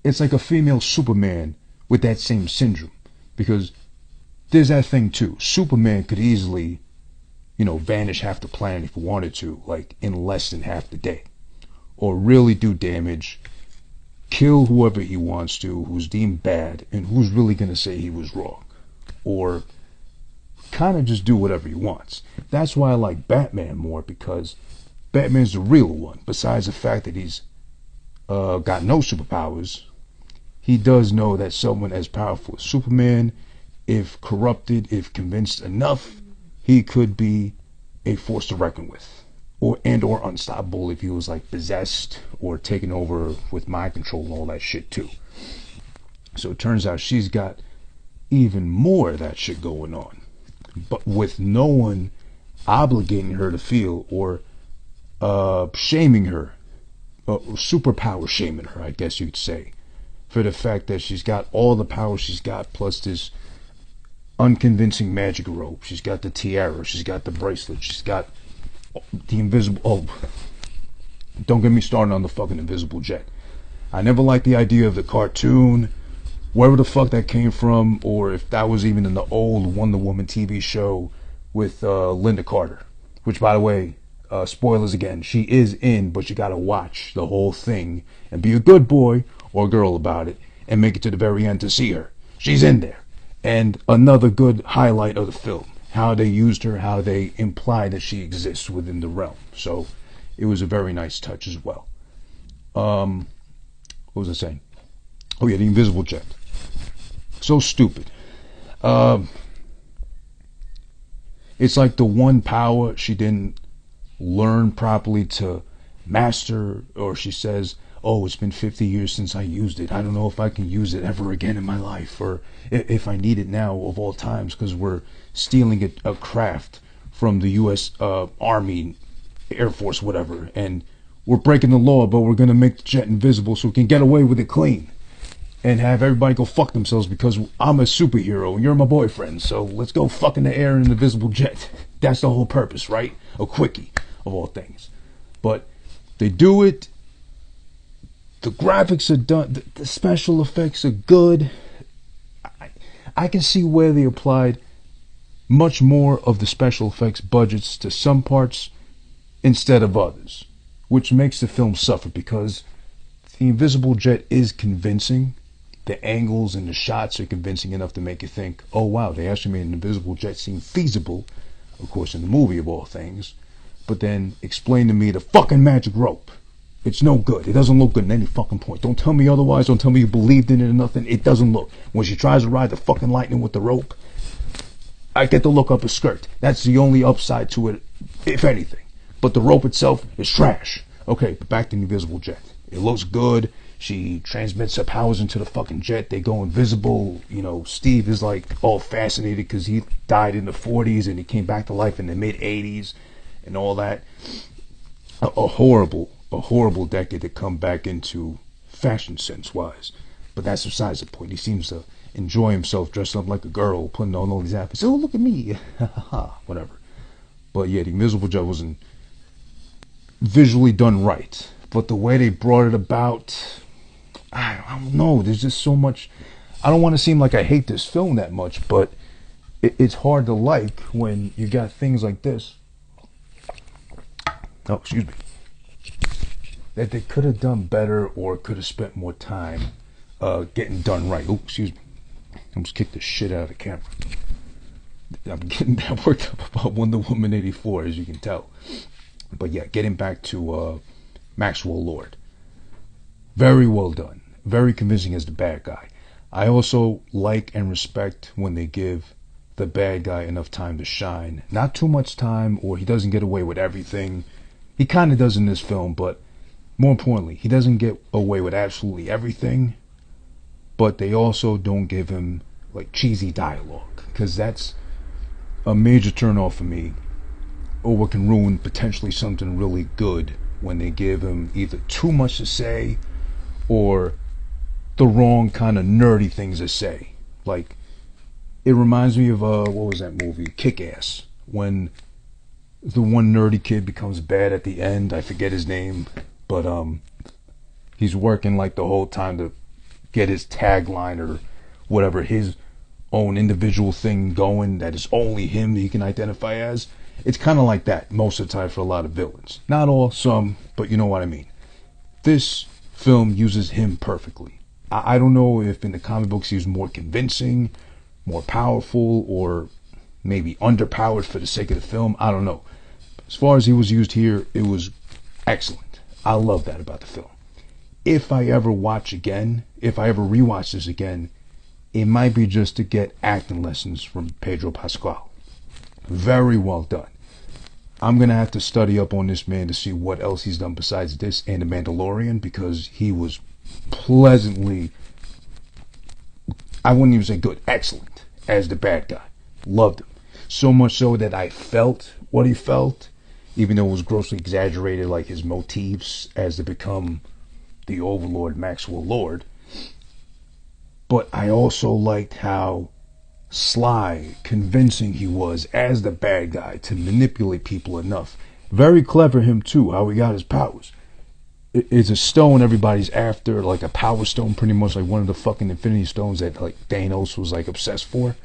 a female Superman with that same syndrome. Because there's that thing too. Superman could easily, vanish half the planet if he wanted to, like in less than half the day. Or really do damage, kill whoever he wants to, who's deemed bad, and who's really going to say he was wrong. Or kind of just do whatever he wants. That's why I like Batman more, because Batman's the real one. Besides the fact that he's got no superpowers, he does know that someone as powerful as Superman, if corrupted, if convinced enough, he could be a force to reckon with, or unstoppable if he was like possessed or taken over with mind control and all that shit too. So it turns out she's got even more of that shit going on, but with no one obligating her to feel or shaming her, superpower shaming her, I guess you'd say, for the fact that she's got all the power she's got, plus this unconvincing magic robe. She's got the tiara, she's got the bracelet, she's got the invisible... Oh, don't get me started on the fucking invisible jet. I never liked the idea of the cartoon, wherever the fuck that came from, or if that was even in the old WonderWoman TV show with Linda Carter. Which, by the way, spoilers again, she is in, but you gotta watch the whole thing and be a good boy or girl about it and make it to the very end to see her. She's in there. And another good highlight of the film, how they used her, how they implied that she exists within the realm. So it was a very nice touch as well. What was I saying? Oh yeah, the invisible jet. So stupid. It's like the one power she didn't learn properly to master, or she says, oh, it's been 50 years since I used it. I don't know if I can use it ever again in my life, or if I need it now of all times, because we're stealing a craft from the U.S. Army, Air Force, whatever, and we're breaking the law, but we're going to make the jet invisible so we can get away with it clean and have everybody go fuck themselves because I'm a superhero and you're my boyfriend, so let's go fuck in the air in an invisible jet. That's the whole purpose, right? A quickie, of all things. But they do it. The graphics are done. The special effects are good. I can see where they applied much more of the special effects budgets to some parts instead of others, which makes the film suffer, because the invisible jet is convincing. The angles and the shots are convincing enough to make you think, oh wow, they actually made an invisible jet seem feasible, of course in the movie of all things. But then explain to me the fucking magic rope. It's no good. It doesn't look good at any fucking point. Don't tell me otherwise. Don't tell me you believed in it or nothing. It doesn't look. When she tries to ride the fucking lightning with the rope, I get to look up her skirt. That's the only upside to it, if anything. But the rope itself is trash. Okay, but back to the invisible jet. It looks good. She transmits her powers into the fucking jet. They go invisible. Steve is like all fascinated because he died in the 40s and he came back to life in the mid 80s and all that. A horrible decade to come back into fashion sense wise. But that's besides the point. He seems to enjoy himself dressed up like a girl, putting on all these outfits. Oh, look at me. Whatever. But yeah, the invisible jet wasn't visually done right. But the way they brought it about, I don't know. There's just so much. I don't want to seem like I hate this film that much, but it's hard to like when you got things like this. Oh, excuse me. That they could have done better or could have spent more time getting done right. Oh, excuse me. I almost kicked the shit out of the camera. I'm getting that worked up about WonderWoman 84, as you can tell. But yeah, getting back to Maxwell Lord. Very well done. Very convincing as the bad guy. I also like and respect when they give the bad guy enough time to shine. Not too much time, or he doesn't get away with everything. He kind of does in this film, but more importantly, he doesn't get away with absolutely everything, but they also don't give him like cheesy dialogue, because that's a major turn off for me, or what can ruin potentially something really good when they give him either too much to say or the wrong kind of nerdy things to say. Like, it reminds me of what was that movie, Kick-Ass, when the one nerdy kid becomes bad at the end. I forget his name, but he's working like the whole time to get his tagline or whatever, his own individual thing going that is only him that he can identify as. It's kind of like that most of the time for a lot of villains. Not all, some, but you know what I mean. This film uses him perfectly. I don't know if in the comic books he was more convincing, more powerful, or maybe underpowered for the sake of the film. I don't know. As far as he was used here, it was excellent. I love that about the film. If I ever watch again, if I ever rewatch this again, it might be just to get acting lessons from Pedro Pascal. Very well done. I'm going to have to study up on this man to see what else he's done besides this and The Mandalorian, because he was pleasantly, I wouldn't even say good, excellent as the bad guy. Loved him. So much so that I felt what he felt, even though it was grossly exaggerated, like his motifs as to become the Overlord Maxwell Lord. But I also liked how sly, convincing he was as the bad guy to manipulate people enough. Very clever him too, how he got his powers. It's a stone everybody's after, like a power stone, pretty much like one of the fucking Infinity Stones that like Thanos was like obsessed for.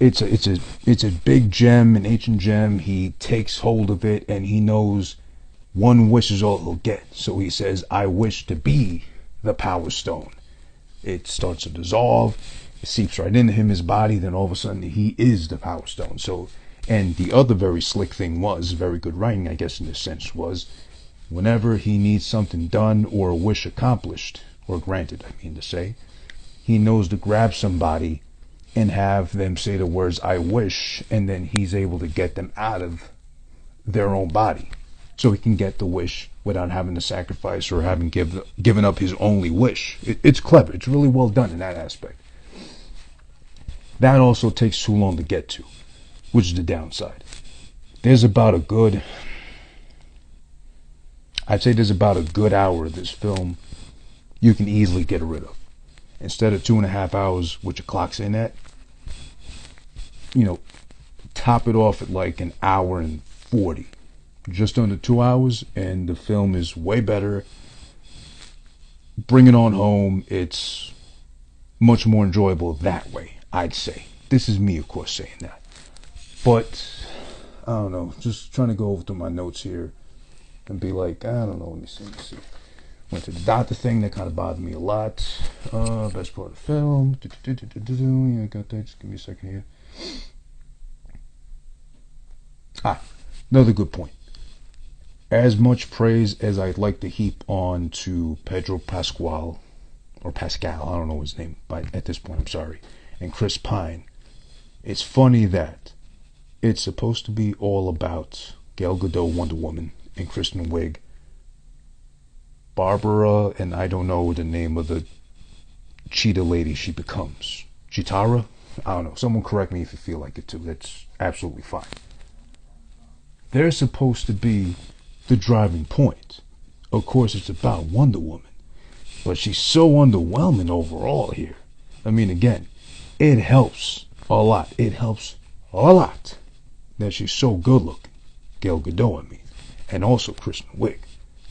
It's a big gem, an ancient gem. He takes hold of it and he knows one wish is all he'll get. So he says, I wish to be the power stone. It starts to dissolve. It seeps right into him, his body. Then all of a sudden, he is the Power Stone. So, and the other very slick thing was, very good writing, I guess, in this sense, was whenever he needs something done or a wish accomplished, or granted, I mean to say, he knows to grab somebody and have them say the words, I wish, and then he's able to get them out of their own body. So he can get the wish without having to sacrifice or having given up his only wish. It's clever. It's really well done in that aspect. That also takes too long to get to, which is the downside. There's about a good, I'd say there's about a good hour of this film you can easily get rid of. Instead of 2.5 hours, which it clocks in at, top it off at like an hour and 40. Just under 2 hours, and the film is way better. Bring it on home. It's much more enjoyable that way, I'd say. This is me, of course, saying that. But, I don't know. Just trying to go over through my notes here and be like, I don't know. Let me see. Went to the doctor thing. That kind of bothered me a lot. Best part of the film. Yeah, I got that. Just give me a second here. Another good point. As much praise as I'd like to heap on to Pedro Pascal, or Pascal, I don't know his name, but at this point, I'm sorry, and Chris Pine, it's funny that it's supposed to be all about Gal Gadot, Wonder Woman, and Kristen Wiig, Barbara, and I don't know the name of the cheetah lady she becomes. Chitara? I don't know. Someone correct me if you feel like it too. That's absolutely fine. They're supposed to be the driving point. Of course, it's about Wonder Woman, but she's so underwhelming overall here. I mean, again, it helps a lot. It helps a lot that she's so good looking. Gal Gadot, I mean, and also Kristen Wiig.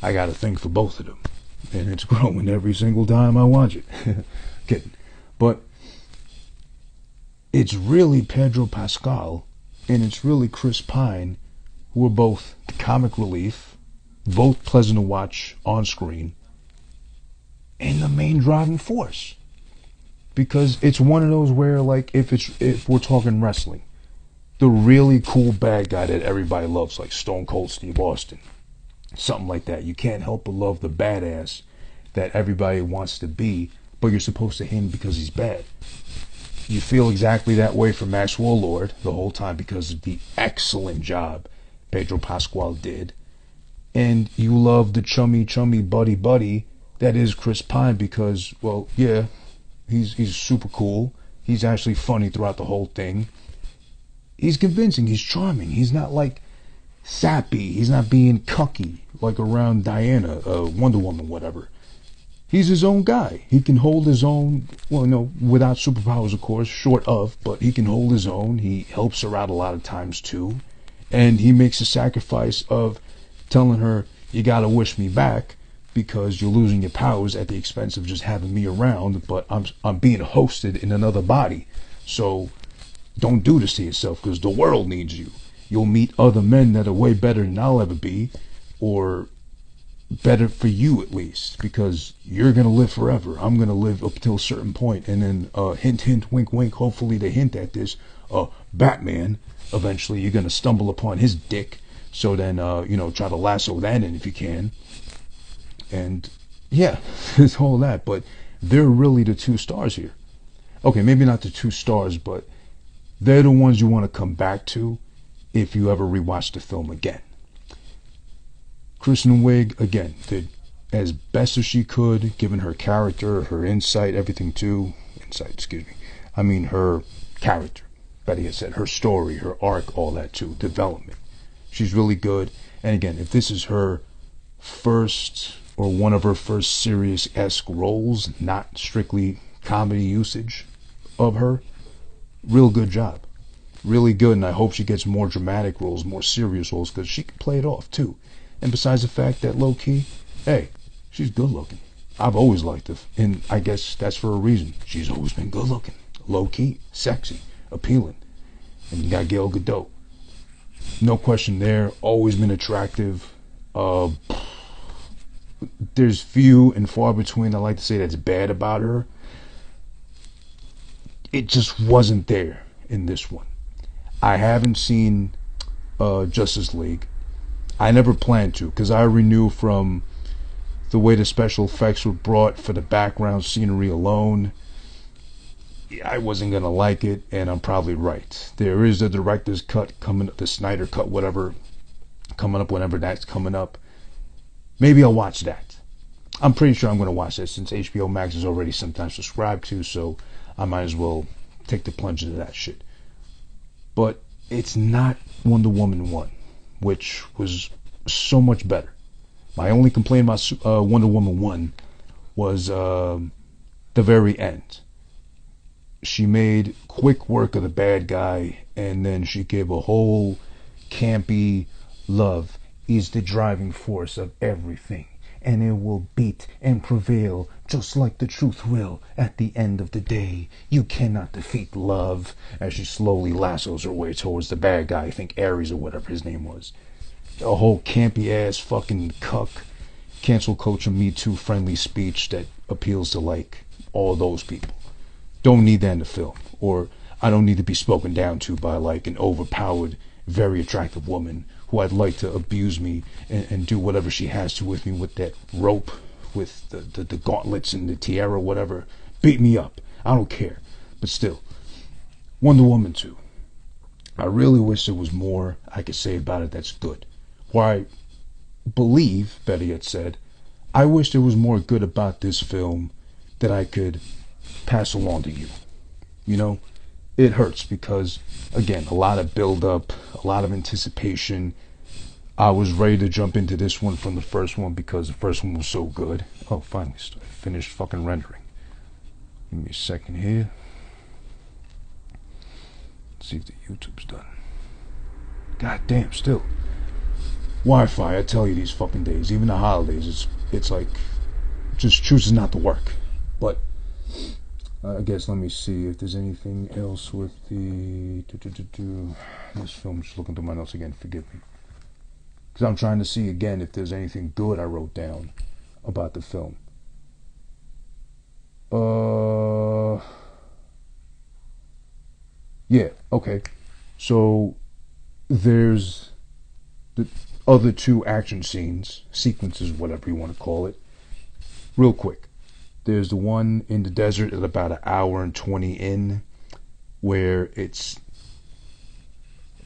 I got a thing for both of them, and it's growing every single time I watch it. Kidding, but it's really Pedro Pascal and it's really Chris Pine, who are both the comic relief, both pleasant to watch on screen, and the main driving force. Because it's one of those where, like, if we're talking wrestling, the really cool bad guy that everybody loves, like Stone Cold Steve Austin, something like that. You can't help but love the badass that everybody wants to be, but you're supposed to hate him because he's bad. You feel exactly that way for Maxwell Lord the whole time because of the excellent job Pedro Pascal did. And you love the chummy buddy that is Chris Pine because, well, yeah, he's super cool. He's actually funny throughout the whole thing. He's convincing. He's charming. He's not like sappy. He's not being cucky like around Diana, WonderWoman, whatever. He's his own guy. He can hold his own, well, no, without superpowers, of course, short of, but he can hold his own. He helps her out a lot of times, too. And he makes a sacrifice of telling her, you gotta wish me back because you're losing your powers at the expense of just having me around, but I'm being hosted in another body. So don't do this to yourself because the world needs you. You'll meet other men that are way better than I'll ever be, or better for you at least, because you're gonna live forever. I'm gonna live up till a certain point, and then hint, hint, wink, wink. Hopefully they hint at this. Batman. Eventually, you're gonna stumble upon his dick. So then, try to lasso that in if you can. And yeah, it's all that. But they're really the two stars here. Okay, maybe not the two stars, but they're the ones you want to come back to if you ever rewatch the film again. Kristen Wiig, again, did as best as she could, given her character, her insight, everything too. I mean her character. Better yet said, her story, her arc, all that too. Development. She's really good. And again, if this is her first or one of her first serious-esque roles, not strictly comedy usage of her, real good job. Really good, and I hope she gets more dramatic roles, more serious roles, because she can play it off too. And besides the fact that low-key, hey, she's good-looking. I've always liked her, and I guess that's for a reason. She's always been good-looking, low-key, sexy, appealing. And you got Gal Gadot. No question there. Always been attractive. There's few and far between I like to say that's bad about her. It just wasn't there in this one. I haven't seen Justice League. I never planned to, because I already knew from the way the special effects were brought for the background scenery alone, I wasn't going to like it, and I'm probably right. There is a director's cut coming up, the Snyder cut, whatever, coming up whenever that's coming up. Maybe I'll watch that. I'm pretty sure I'm going to watch that since HBO Max is already sometimes subscribed to, so I might as well take the plunge into that shit. But it's not Wonder Woman 1, which was so much better. My only complaint about Wonder Woman 1 was the very end. She made quick work of the bad guy, and then she gave a whole campy love is the driving force of everything, and it will beat and prevail just like the truth will at the end of the day. You cannot defeat love, as she slowly lassos her way towards the bad guy, I think Ares or whatever his name was. A whole campy ass fucking cuck, cancel culture, Me Too friendly speech that appeals to like all those people. Don't need that in the film, or I don't need to be spoken down to by like an overpowered, very attractive woman who I'd like to abuse me and do whatever she has to with me with that rope, with the gauntlets and the tiara, whatever. Beat me up. I don't care. But still, Wonder Woman 2. I really wish there was more I could say about it that's good. Or I believe, better yet said, I wish there was more good about this film that I could pass along to you. You know, it hurts because, again, a lot of build-up, a lot of anticipation. I was ready to jump into this one from the first one because the first one was so good. Oh, finally, finished fucking rendering. Give me a second here. Let's see if the YouTube's done. God damn, still. Wi-Fi, I tell you, these fucking days, even the holidays, it's like, just chooses not to work. But I guess let me see if there's anything else with the this film. Just looking through my notes again, forgive me, because I'm trying to see again if there's anything good I wrote down about the film. Yeah, okay. So there's the other two action sequences, whatever you want to call it. Real quick. There's the one in the desert at about an hour and 20 in, where it's,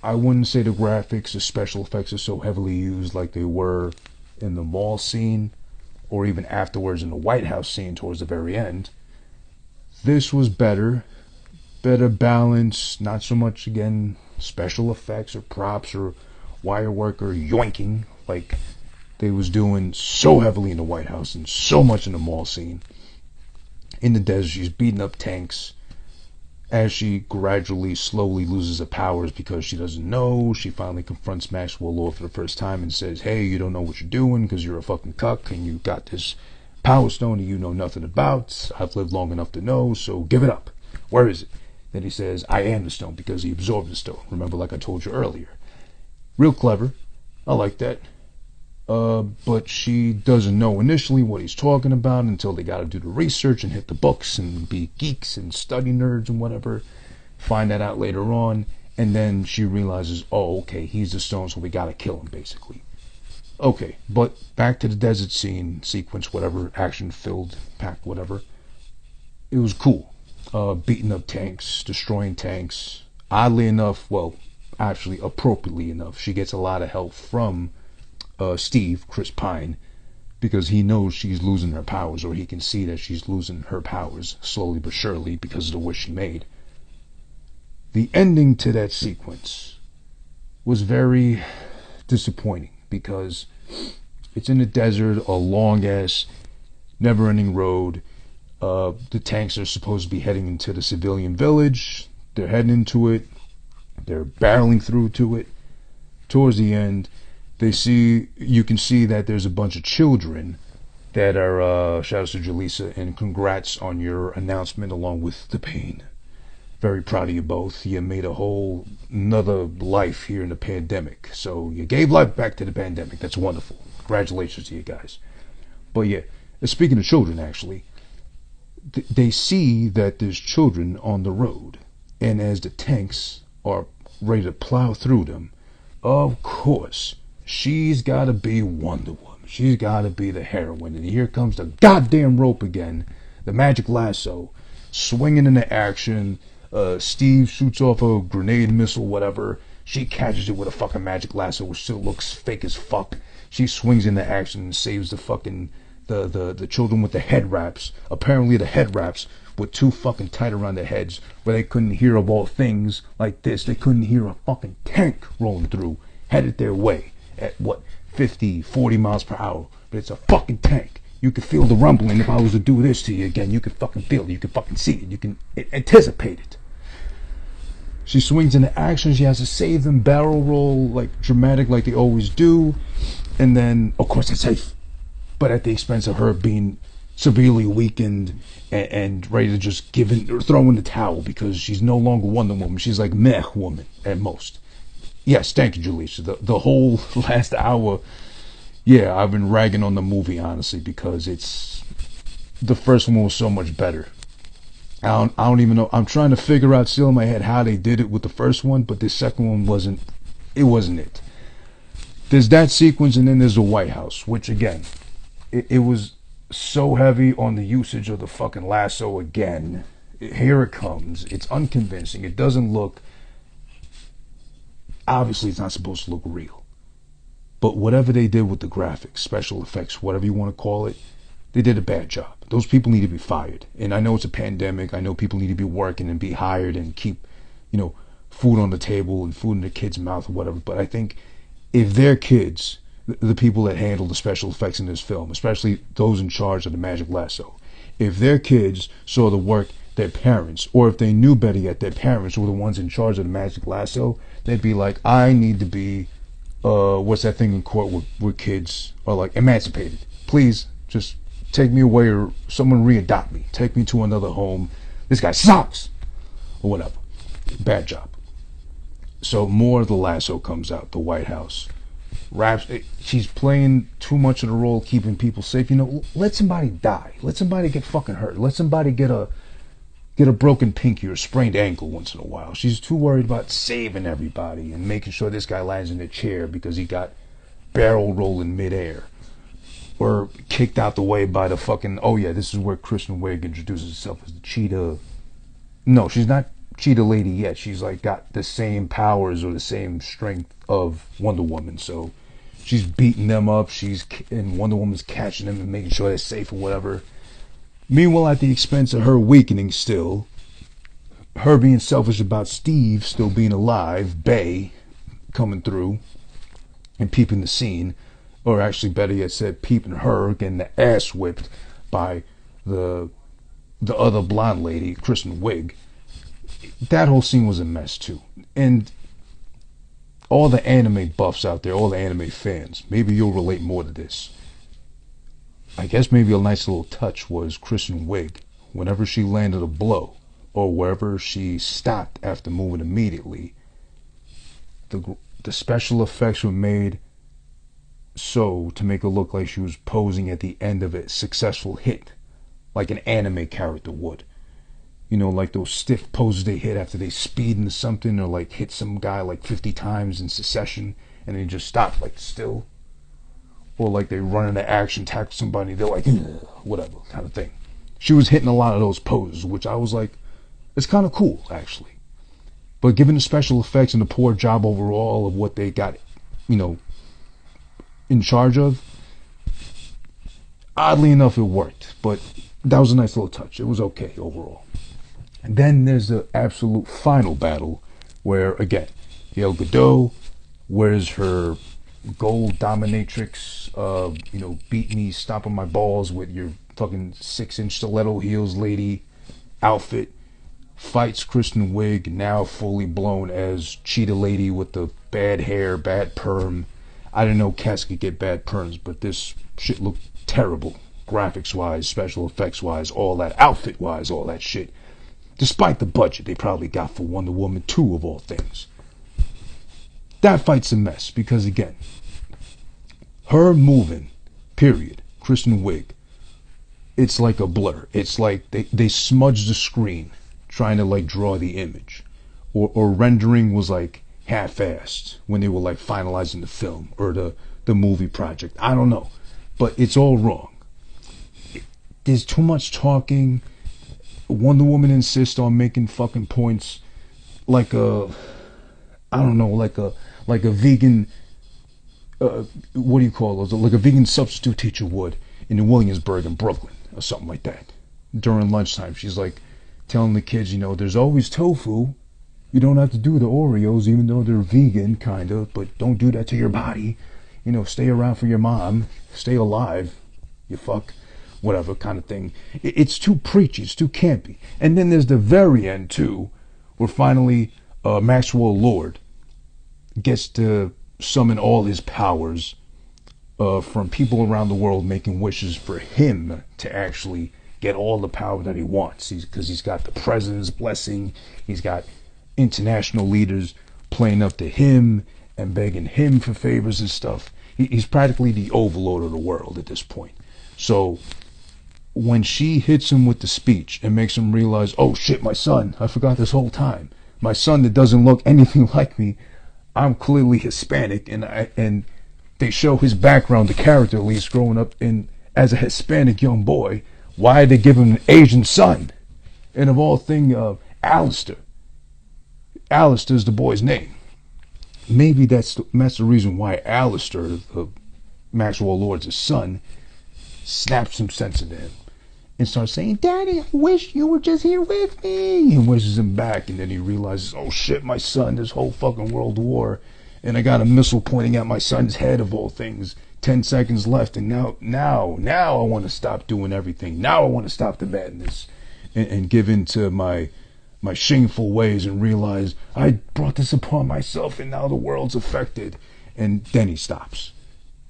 I wouldn't say the graphics, the special effects are so heavily used like they were in the mall scene, or even afterwards in the White House scene towards the very end. This was better balance, not so much, again, special effects or props or wire worker yoinking like they was doing so heavily in the White House and so much in the mall scene. In the desert, she's beating up tanks. As she gradually, slowly loses her powers because she doesn't know, she finally confronts Maxwell Lord for the first time and says, hey, you don't know what you're doing because you're a fucking cuck and you got this power stone that you know nothing about. I've lived long enough to know, so give it up. Where is it? Then he says, I am the stone because he absorbed the stone. Remember, like I told you earlier. Real clever. I like that. But she doesn't know initially what he's talking about until they got to do the research and hit the books and be geeks and study nerds and whatever. Find that out later on. And then she realizes, oh, okay, he's the stone, so we got to kill him, basically. Okay, but back to the desert scene, sequence, whatever, action-filled, packed, whatever. It was cool. Beating up tanks, destroying tanks. Oddly enough, well, actually, appropriately enough, she gets a lot of help from Steve, Chris Pine, because he knows she's losing her powers, or he can see that she's losing her powers slowly but surely because of the wish she made. The ending to that sequence was very disappointing because it's in the desert, a long ass never-ending road. The tanks are supposed to be heading into the civilian village. They're heading into it. They're barreling through to it. Towards the end, you can see that there's a bunch of children that are, shout out to Jaleesa, and congrats on your announcement along with the pain. Very proud of you both. You made a whole another life here in the pandemic. So you gave life back to the pandemic. That's wonderful. Congratulations to you guys. But yeah, speaking of children, actually, they see that there's children on the road. And as the tanks are ready to plow through them, of course, she's got to be Wonder Woman. She's got to be the heroine. And here comes the goddamn rope again. The magic lasso. Swinging into action. Steve shoots off a grenade missile, whatever. She catches it with a fucking magic lasso, which still looks fake as fuck. She swings into action and saves the fucking... The children with the head wraps. Apparently the head wraps were too fucking tight around their heads where they couldn't hear, of all things like this, they couldn't hear a fucking tank rolling through. Headed their way. At what, 50, 40 miles per hour. But it's a fucking tank. You can feel the rumbling. If I was to do this to you again, you can fucking feel it. You can fucking see it. You can anticipate it. She swings into action. She has to save them, barrel roll, like dramatic like they always do. And then, of course, it's safe. But at the expense of her being severely weakened and ready to just throw in the towel because she's no longer Wonder Woman. She's like Meh Woman at most. Yes, thank you, Jaleesa. The whole last hour, yeah, I've been ragging on the movie, honestly, because the first one was so much better. I don't even know. I'm trying to figure out still in my head how they did it with the first one, but the second one wasn't it. There's that sequence, and then there's the White House, which, again, it was so heavy on the usage of the fucking lasso again. Here it comes. It's unconvincing. It doesn't look... Obviously, it's not supposed to look real. But whatever they did with the graphics, special effects, whatever you want to call it, they did a bad job. Those people need to be fired. And I know it's a pandemic. I know people need to be working and be hired and keep, food on the table and food in their kids' mouth or whatever. But I think if their kids, the people that handle the special effects in this film, especially those in charge of the magic lasso, if their kids saw the work their parents, or if they knew better yet, their parents were the ones in charge of the magic lasso, they'd be like, I need to be, what's that thing in court where kids are like, emancipated. Please, just take me away, or someone readopt me. Take me to another home. This guy sucks. Or whatever. Bad job. So more of the lasso comes out, the White House. She's playing too much of the role, keeping people safe. Let somebody die. Let somebody get fucking hurt. Let somebody get a broken pinky or sprained ankle once in a while. She's too worried about saving everybody and making sure this guy lands in a chair because he got barrel rolled in midair. Or kicked out the way by the fucking... Oh yeah, this is where Kristen Wiig introduces herself as the cheetah. No, she's not cheetah lady yet. She's like got the same powers or the same strength of Wonder Woman. So she's beating them up. And Wonder Woman's catching them and making sure they're safe or whatever. Meanwhile, at the expense of her weakening still, her being selfish about Steve still being alive, Bay coming through, and peeping the scene, or actually better yet said, peeping her getting the ass whipped by the other blonde lady, Kristen Wiig. That whole scene was a mess too. And all the anime buffs out there, all the anime fans, maybe you'll relate more to this. I guess maybe a nice little touch was Kristen Wiig, whenever she landed a blow, or wherever she stopped after moving immediately, the special effects were made so to make it look like she was posing at the end of a successful hit, like an anime character would. You know, like those stiff poses they hit after they speed into something, or like hit some guy like 50 times in succession and they just stop like still. Or like they run into action, tackle somebody, they're like, whatever, kind of thing. She was hitting a lot of those poses, which I was like, it's kind of cool, actually. But given the special effects and the poor job overall of what they got, you know, in charge of, oddly enough, it worked. But that was a nice little touch. It was okay overall. And then there's the absolute final battle where, again, Gal Gadot wears her gold dominatrix, beat me, stomping my balls with your fucking 6-inch stiletto heels lady outfit, fights Kristen Wiig, now fully blown as Cheetah Lady with the bad hair, bad perm. I didn't know cats could get bad perms, but this shit looked terrible. Graphics wise, special effects wise, all that, outfit wise, all that shit. Despite the budget they probably got for Wonder Woman 2 of all things. That fight's a mess because, again, her moving, period, Kristen Wiig, it's like a blur. It's like they smudged the screen trying to like draw the image. Or rendering was like half-assed when they were like finalizing the film or the movie project. I don't know. But it's all wrong. There's too much talking. Wonder Woman insists on making fucking points like a, I don't know, like a vegan, what do you call those? Like a vegan substitute teacher would in Williamsburg in Brooklyn or something like that. During lunchtime, she's like telling the kids, you know, there's always tofu. You don't have to do the Oreos, even though they're vegan, kind of, but don't do that to your body. You know, stay around for your mom. Stay alive, you fuck. Whatever kind of thing. It's too preachy. It's too campy. And then there's the very end, too, where finally Maxwell Lord gets to summon all his powers from people around the world making wishes for him to actually get all the power that he wants. Because he's got the president's blessing. He's got international leaders playing up to him and begging him for favors and stuff. He's practically the overlord of the world at this point. So when she hits him with the speech and makes him realize, oh shit, my son, I forgot this whole time. My son that doesn't look anything like me, I'm clearly Hispanic, and they show his background, the character at least, growing up as a Hispanic young boy. Why did they give him an Asian son? And of all things, Alistair. Alistair's the boy's name. Maybe that's the reason why Alistair, the Maxwell Lord's son, snaps some sense into him and starts saying, Daddy, I wish you were just here with me, and wishes him back. And then he realizes, oh shit, my son, this whole fucking world war, and I got a missile pointing at my son's head of all things, 10 seconds left, and now I want to stop doing everything. Now I want to stop the madness and give in to my shameful ways and realize I brought this upon myself and now the world's affected. And then he stops.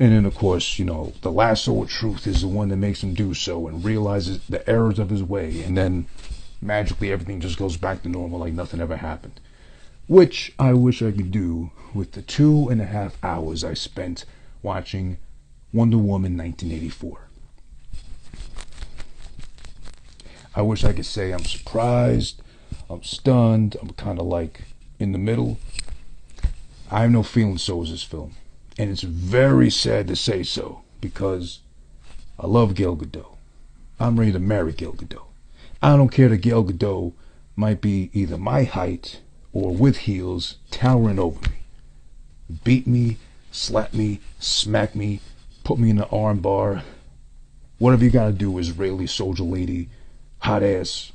And then, of course, you know, the lasso of truth is the one that makes him do so and realizes the errors of his way. And then magically everything just goes back to normal like nothing ever happened. Which I wish I could do with the 2.5 hours I spent watching Wonder Woman 1984. I wish I could say I'm surprised, I'm stunned, I'm kind of like in the middle. I have no feelings towards this film. And it's very sad to say so, because I love Gal Gadot. I'm ready to marry Gal Gadot. I don't care that Gal Gadot might be either my height or with heels towering over me. Beat me, slap me, smack me, put me in an arm bar. Whatever you gotta do, Israeli soldier lady, hot ass,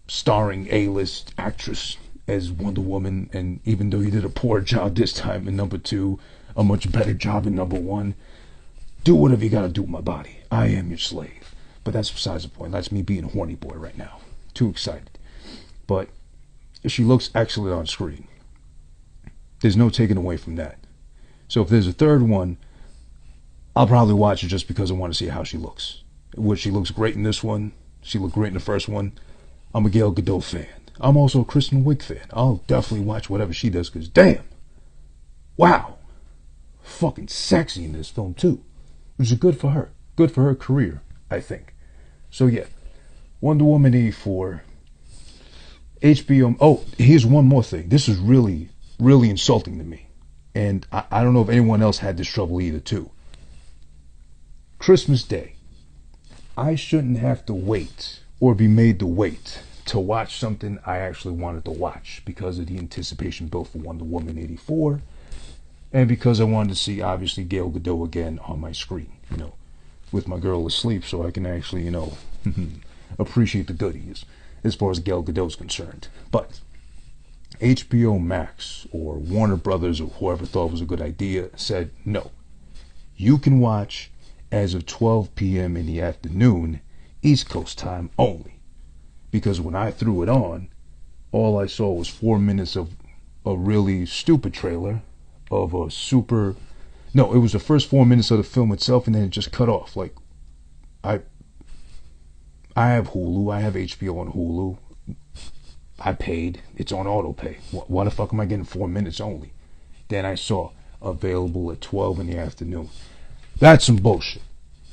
starring A-list actress as Wonder Woman. And even though you did a poor job this time in number 2, a much better job than number one. Do whatever you gotta do with my body. I am your slave. But that's besides the point. That's me being a horny boy right now. Too excited. But she looks excellent on screen. There's no taking away from that. So if there's a third one, I'll probably watch it just because I want to see how she looks. Which she looks great in this one. She looked great in the first one. I'm a Gal Gadot fan. I'm also a Kristen Wiig fan. I'll definitely watch whatever she does because damn. Wow. Fucking sexy in this film too. Which is good for her. Good for her career, I think. So yeah. Wonder Woman 84. HBO. Oh, here's one more thing. This is really, really insulting to me. And I don't know if anyone else had this trouble either too. Christmas Day. I shouldn't have to wait or be made to wait to watch something I actually wanted to watch because of the anticipation built for Wonder Woman 84 and because I wanted to see obviously Gal Gadot again on my screen, with my girl asleep so I can actually, appreciate the goodies as far as Gal Gadot's concerned. But HBO Max or Warner Brothers or whoever thought it was a good idea said no. You can watch as of 12 p.m. in the afternoon, East Coast time only. Because when I threw it on, all I saw was 4 minutes of a really stupid trailer of a super... No, it was the first 4 minutes of the film itself and then it just cut off. Like, I have Hulu, I have HBO on Hulu. I paid, it's on auto pay. Why the fuck am I getting 4 minutes only? Then I saw available at 12 in the afternoon. That's some bullshit.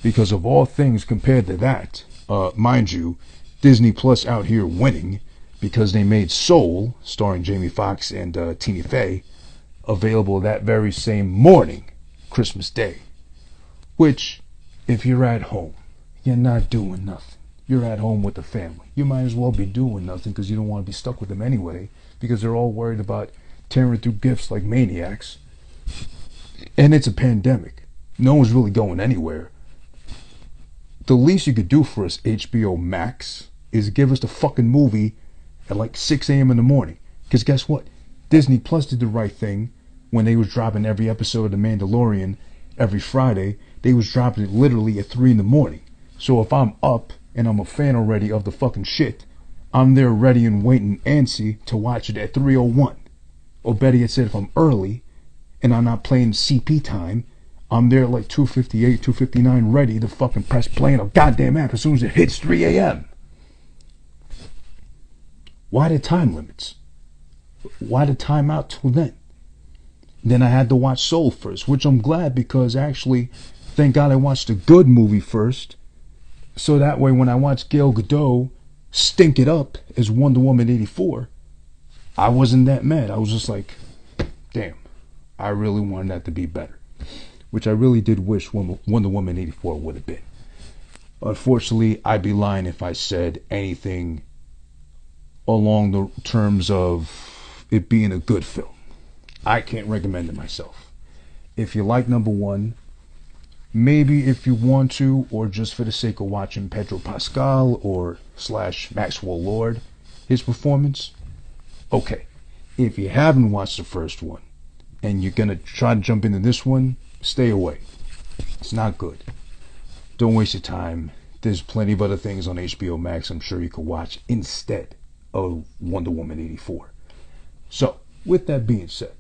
Because of all things compared to that, mind you, Disney Plus out here winning because they made Soul, starring Jamie Foxx and Tina Fey, available that very same morning, Christmas Day. Which, if you're at home, you're not doing nothing. You're at home with the family. You might as well be doing nothing because you don't want to be stuck with them anyway because they're all worried about tearing through gifts like maniacs. And it's a pandemic. No one's really going anywhere. The least you could do for us, HBO Max, is give us the fucking movie at like 6 a.m. in the morning. Because guess what? Disney Plus did the right thing when they was dropping every episode of The Mandalorian every Friday. They was dropping it literally at 3 in the morning. So if I'm up and I'm a fan already of the fucking shit, I'm there ready and waiting antsy to watch it at 3:01. Or better yet said, if I'm early and I'm not playing CP time, I'm there at like 2:58, 2:59 ready to fucking press play on a goddamn app as soon as it hits 3 a.m. Why the time limits? Why the time out till then? Then I had to watch Soul first, which I'm glad because actually, thank God I watched a good movie first. So that way when I watch Gal Gadot stink it up as Wonder Woman 84, I wasn't that mad. I was just like, damn, I really wanted that to be better. Which I really did wish Wonder Woman 84 would have been. Unfortunately, I'd be lying if I said anything along the terms of it being a good film. I can't recommend it myself. If you like number one, maybe if you want to, or just for the sake of watching Pedro Pascal or / Maxwell Lord, his performance, okay. If you haven't watched the first one and you're gonna try to jump into this one, stay away. It's not good. Don't waste your time. There's plenty of other things on HBO Max I'm sure you could watch instead of Wonder Woman 84. So, with that being said,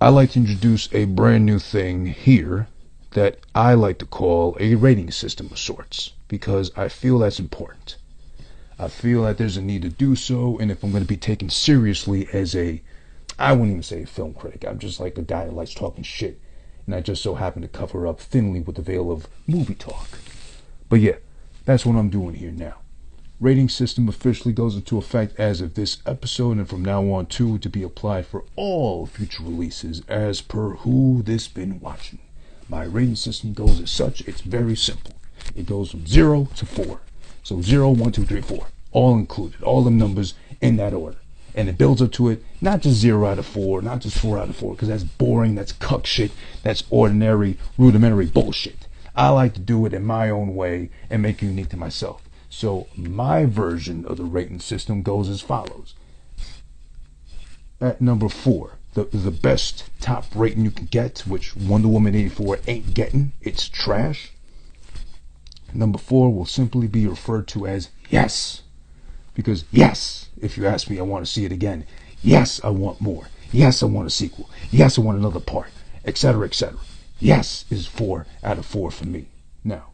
I'd like to introduce a brand new thing here that I like to call a rating system of sorts, because I feel that's important. I feel that there's a need to do so, and if I'm going to be taken seriously as I wouldn't even say a film critic, I'm just like a guy that likes talking shit, and I just so happen to cover up thinly with the veil of movie talk. But yeah, that's what I'm doing here now. Rating system officially goes into effect as of this episode, and from now on too, to be applied for all future releases as per who this been watching. My rating system goes as such. It's very simple. It goes from 0 to 4. So 0, 1, 2, 3, 4. All included. All them numbers in that order. And it builds up to it, not just 0 out of 4, not just 4 out of 4, because that's boring, that's cuck shit, that's ordinary, rudimentary bullshit. I like to do it in my own way and make it unique to myself. So my version of the rating system goes as follows. At number 4, the best top rating you can get, which Wonder Woman 84 ain't getting. It's trash. Number 4 will simply be referred to as yes. Because yes, if you ask me, I want to see it again. Yes, I want more. Yes, I want a sequel. Yes, I want another part, etc., etc. Yes is 4 out of 4 for me. Now,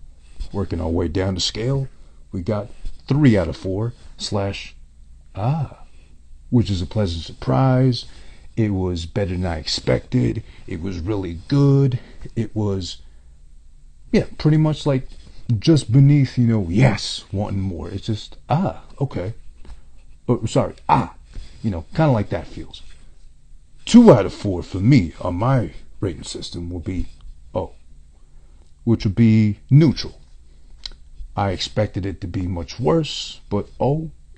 working our way down the scale, we got 3 out of 4 slash which is a pleasant surprise. It was better than I expected. It was really good. It was, pretty much like just beneath, yes, wanting more. It's just, okay. Oh, sorry, kind of like that feels. 2 out of 4 for me on my rating system will be O, which would be neutral. I expected it to be much worse, but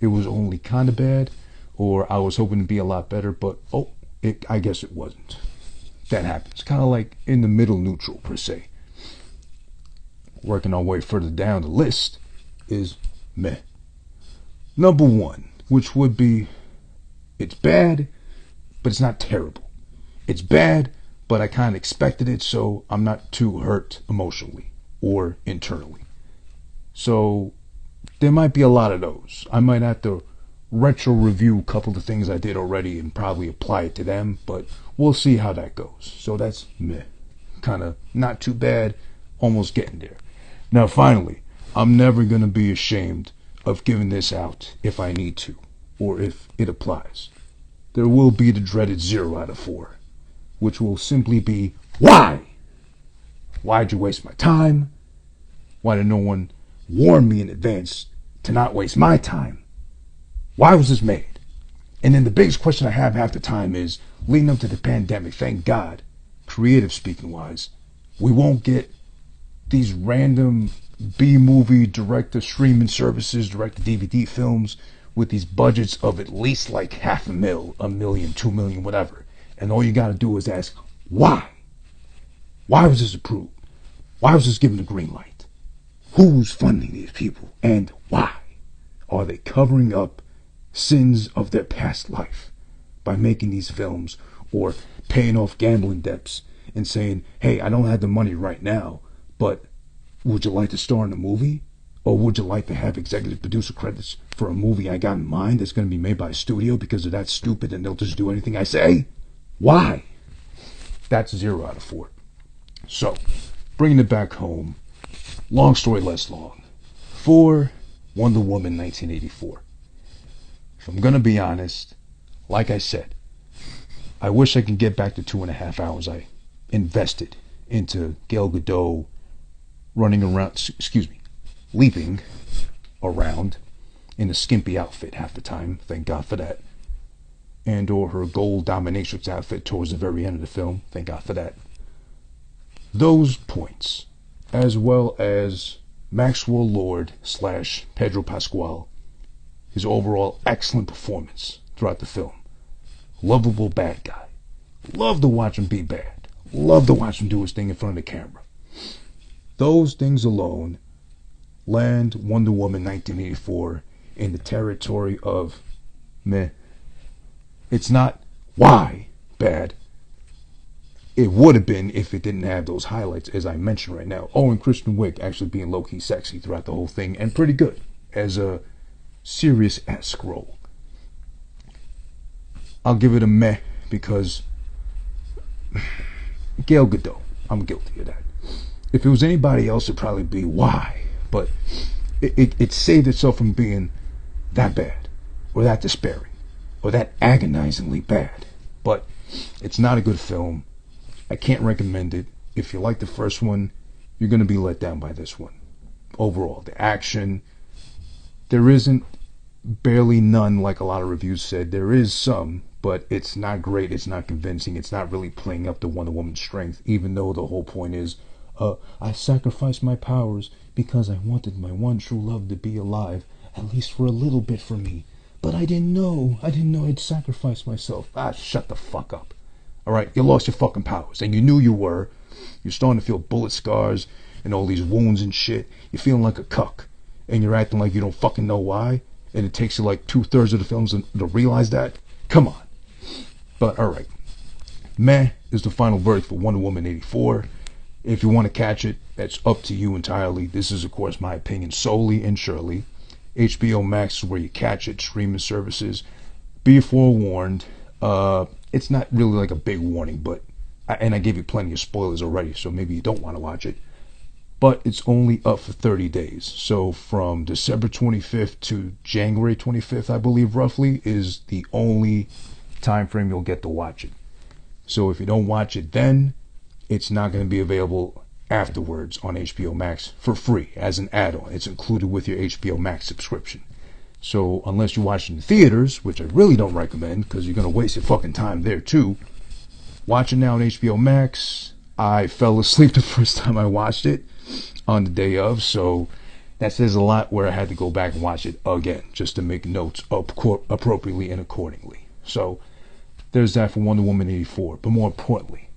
it was only kind of bad, or I was hoping to be a lot better, but I guess it wasn't. That happens. Kind of like in the middle neutral, per se. Working our way further down the list is meh. Number 1, which would be, it's bad, but it's not terrible. It's bad, but I kind of expected it, so I'm not too hurt emotionally or internally. So there might be a lot of those. I might have to retro review a couple of things I did already and probably apply it to them, but we'll see how that goes. So that's meh. Kind of not too bad, almost getting there. Now finally, I'm never going to be ashamed of giving this out if I need to, or if it applies. There will be the dreaded 0 out of 4, which will simply be, why? Why'd you waste my time? Why did no one warn me in advance to not waste my time? Why was this made? And then the biggest question I have half the time is, leading up to the pandemic, thank God, creative speaking wise, we won't get these random B-movie director streaming services, direct to DVD films with these budgets of at least like $500,000, $1 million, $2 million, whatever. And all you got to do is ask, why? Why was this approved? Why was this given a green light? Who's funding these people? And why? Are they covering up sins of their past life by making these films, or paying off gambling debts and saying, hey, I don't have the money right now, but would you like to star in a movie? Or would you like to have executive producer credits for a movie I got in mind that's going to be made by a studio because they're that stupid and they'll just do anything I say? Why? That's 0 out of 4. So, bringing it back home, long story less long. For Wonder Woman 1984. If I'm going to be honest, like I said, I wish I could get back the 2.5 hours I invested into Gal Gadot running around, leaping around in a skimpy outfit half the time, thank God for that. And or her gold dominatrix outfit towards the very end of the film, thank God for that. Those points, as well as Maxwell Lord / Pedro Pascal, his overall excellent performance throughout the film. Lovable bad guy. Love to watch him be bad. Love to watch him do his thing in front of the camera. Those things alone land Wonder Woman 1984 in the territory of meh. It's not why bad. It would have been if it didn't have those highlights, as I mentioned right now. And Kristen Wiig actually being low-key sexy throughout the whole thing, and pretty good as a serious-esque role. I'll give it a meh because Gal Gadot, I'm guilty of that. If it was anybody else, it'd probably be why. But it saved itself from being that bad, or that despairing, or that agonizingly bad. But it's not a good film. I can't recommend it. If you like the first one, you're going to be let down by this one. Overall, the action, there isn't barely none like a lot of reviews said. There is some, but it's not great. It's not convincing. It's not really playing up to Wonder Woman's strength, even though the whole point is, I sacrificed my powers because I wanted my one true love to be alive, at least for a little bit for me. But I didn't know I'd sacrifice myself. Shut the fuck up. Alright, you lost your fucking powers, and you knew you were. You're starting to feel bullet scars and all these wounds and shit. You're feeling like a cuck, and you're acting like you don't fucking know why, and it takes you like 2/3 of the films to realize that. Come on. But alright, meh is the final verdict for Wonder Woman 84. If you want to catch it, that's up to you entirely. This is, of course, my opinion solely and surely. HBO Max is where you catch it, streaming services. Be forewarned. It's not really like a big warning, but I gave you plenty of spoilers already, so maybe you don't want to watch it. But it's only up for 30 days. So from December 25th to January 25th, I believe roughly, is the only time frame you'll get to watch it. So if you don't watch it then, it's not going to be available afterwards on HBO Max for free as an add-on. It's included with your HBO Max subscription. So unless you watch it in theaters, which I really don't recommend because you're going to waste your fucking time there too, watch it now on HBO Max. I fell asleep the first time I watched it on the day of, so that says a lot where I had to go back and watch it again just to make notes appropriately and accordingly. So there's that for Wonder Woman 84. But more importantly,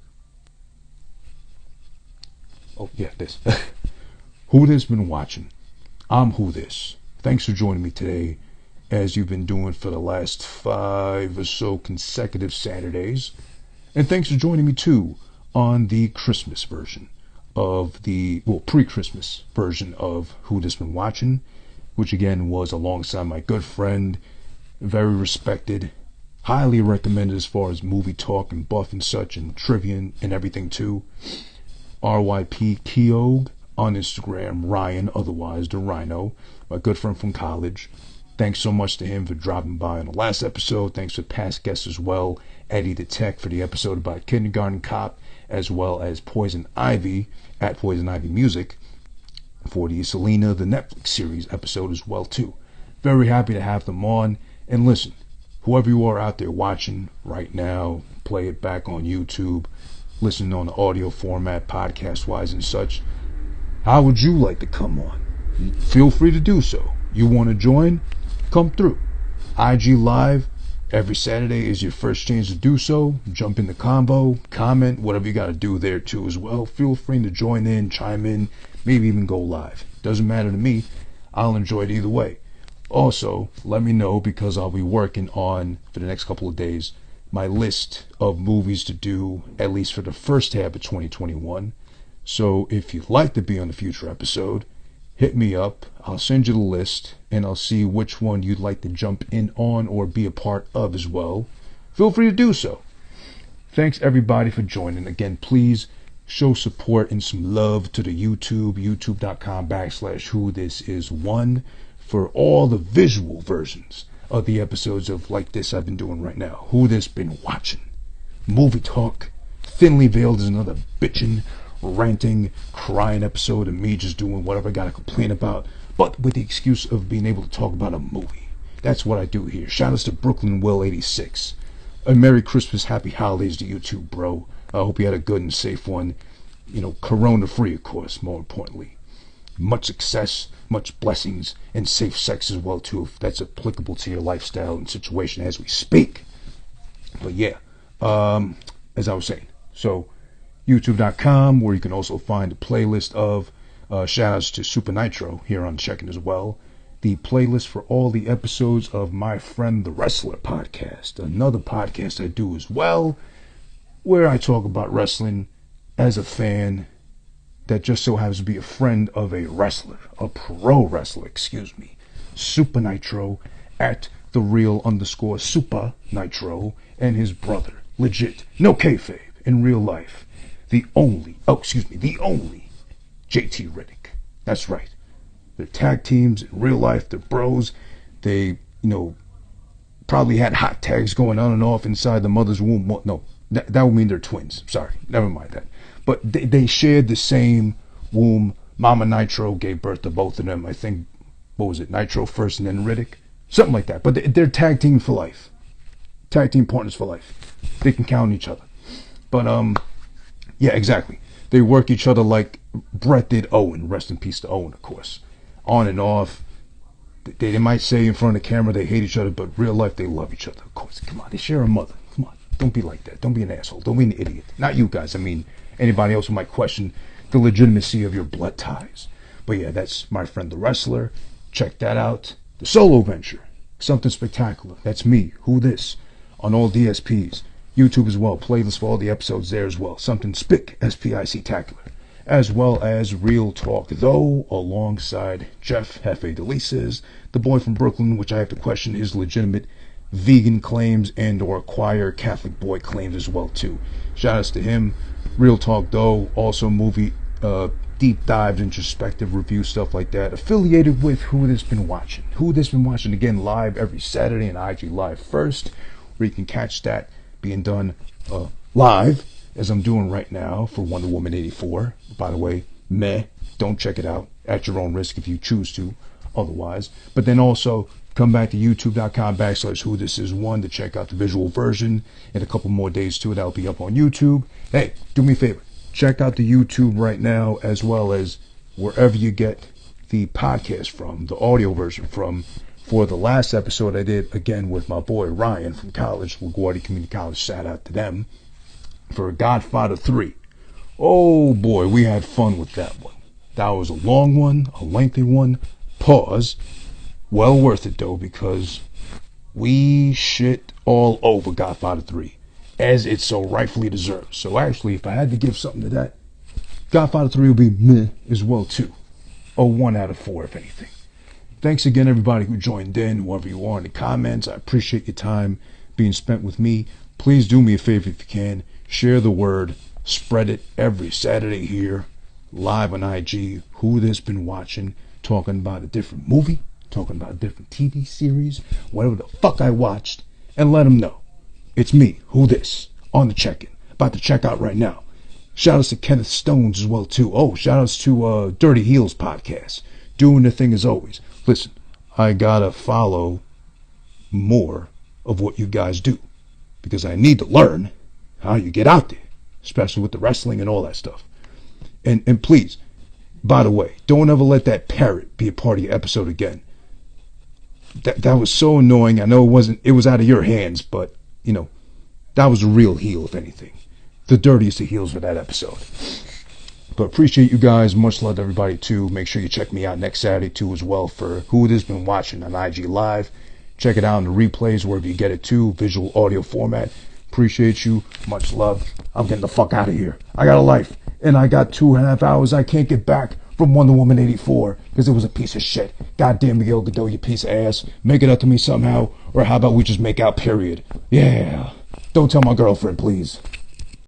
this. Who This been watching? I'm Who This. Thanks for joining me today, as you've been doing for the last 5 or so consecutive Saturdays. And thanks for joining me too on the Christmas version of the, pre-Christmas version of Who This Been Watching, which again was alongside my good friend, very respected, highly recommended as far as movie talk and buff and such and trivia and everything too, RYP Keogh on Instagram, Ryan, otherwise the Rhino, my good friend from college. Thanks so much to him for dropping by on the last episode. Thanks to past guests as well, Eddie the Tech for the episode about Kindergarten Cop, as well as Poison Ivy at Poison Ivy Music for the Selena the Netflix series episode as well too. Very happy to have them on. And listen, whoever you are out there watching right now, play it back on YouTube, listening on the audio format, podcast wise and such, how would you like to come on? Feel free to do so. You want to join? Come through. IG Live every Saturday is your first chance to do so. Jump in the combo, comment, whatever you got to do there too as well. Feel free to join in, chime in, maybe even go live. Doesn't matter to me. I'll enjoy it either way. Also, let me know, because I'll be working on, for the next couple of days, my list of movies to do, at least for the first half of 2021. So if you'd like to be on a future episode, hit me up. I'll send you the list, and I'll see which one you'd like to jump in on or be a part of as well. Feel free to do so. Thanks everybody for joining. Again, please show support and some love to the youtube.com/whothisis1 for all the visual versions of the episodes of like this I've been doing right now. Who This Been Watching? Movie talk, thinly veiled is another bitchin', ranting, crying episode of me just doing whatever I gotta complain about, but with the excuse of being able to talk about a movie. That's what I do here. Shout outs to Brooklyn Will 86. A Merry Christmas, Happy Holidays to you too, bro. I hope you had a good and safe one. Corona free, of course, more importantly. Much success, much blessings, and safe sex as well too, if that's applicable to your lifestyle and situation as we speak. But yeah, as I was saying, so youtube.com, where you can also find a playlist of shout-outs to Super Nitro here on Checkin' as well. The playlist for all the episodes of My Friend the Wrestler podcast, another podcast I do as well, where I talk about wrestling as a fan that just so happens to be a friend of a wrestler, a pro wrestler, Super Nitro at the real_Super Nitro, and his brother, legit, no kayfabe, in real life, the only JT Riddick. That's right. They're tag teams in real life. They're bros. They, probably had hot tags going on and off inside the mother's womb. No, that would mean they're twins. Sorry, never mind that. But they shared the same womb. Mama Nitro gave birth to both of them. I think, what was it, Nitro first and then Riddick? Something like that. But they're tag team for life. Tag team partners for life. They can count on each other. But, yeah, exactly. They work each other like Brett did Owen. Rest in peace to Owen, of course. On and off. They might say in front of the camera they hate each other, but real life they love each other. Of course, come on, they share a mother. Come on, don't be like that. Don't be an asshole. Don't be an idiot. Not you guys. I mean, anybody else who might question the legitimacy of your blood ties. But yeah, that's My Friend the Wrestler. Check that out. The solo venture. Something spectacular. That's me. Who This? On all DSPs. YouTube as well. Playlist for all the episodes there as well. Something Spic, S-P-I-C-tacular. As well as Real Talk, though, alongside Jeff Hefe Delices, the boy from Brooklyn, which I have to question his legitimate vegan claims and or choir Catholic boy claims as well, too. Shout outs to him. Real Talk, though, also movie deep dives, introspective review, stuff like that. Affiliated with Who This Been Watching. Who This Been Watching, again, live every Saturday on IG Live First, where you can catch that being done live, as I'm doing right now for WonderWoman 84. By the way, don't check it out at your own risk if you choose to otherwise. But then also come back to youtube.com/whothisis1 to check out the visual version in a couple more days too. That'll be up on YouTube. Hey, do me a favor. Check out the YouTube right now, as well as wherever you get the podcast from, the audio version from, for the last episode I did, again, with my boy Ryan from college, LaGuardia Community College. Shout out to them. For Godfather 3. Oh boy, we had fun with that one. That was a long one, a lengthy one. Pause. Well worth it though, because we shit all over Godfather 3, as it so rightfully deserves. So actually, if I had to give something to that, Godfather 3 would be meh as well too. A 1 out of 4 if anything. Thanks again everybody who joined in, whoever you are in the comments. I appreciate your time being spent with me. Please do me a favor if you can. Share the word, spread it every Saturday here, live on IG. Who This Been Watching, talking about a different movie, talking about a different TV series, whatever the fuck I watched, and let them know. It's me, Who This, on the check-in, about to check out right now. Shout outs to Kenneth Stones as well too. Oh, shout outs to Dirty Heels podcast, doing the thing as always. Listen, I gotta follow more of what you guys do, because I need to learn how you get out there, especially with the wrestling and all that stuff. And please, by the way, don't ever let that parrot be a part of your episode again. That was so annoying. I know it was out of your hands, but you know, that was a real heel, if anything. The dirtiest of heels for that episode. But appreciate you guys. Much love to everybody too. Make sure you check me out next Saturday too as well for Who This Been Watching on IG Live. Check it out in the replays wherever you get it too. Visual audio format. Appreciate you. Much love. I'm getting the fuck out of here. I got a life. And I got 2.5 hours I can't get back from WonderWoman 84 because it was a piece of shit. Goddamn Miguel Gadot, you piece of ass. Make it up to me somehow. Or how about we just make out, period. Yeah. Don't tell my girlfriend, please.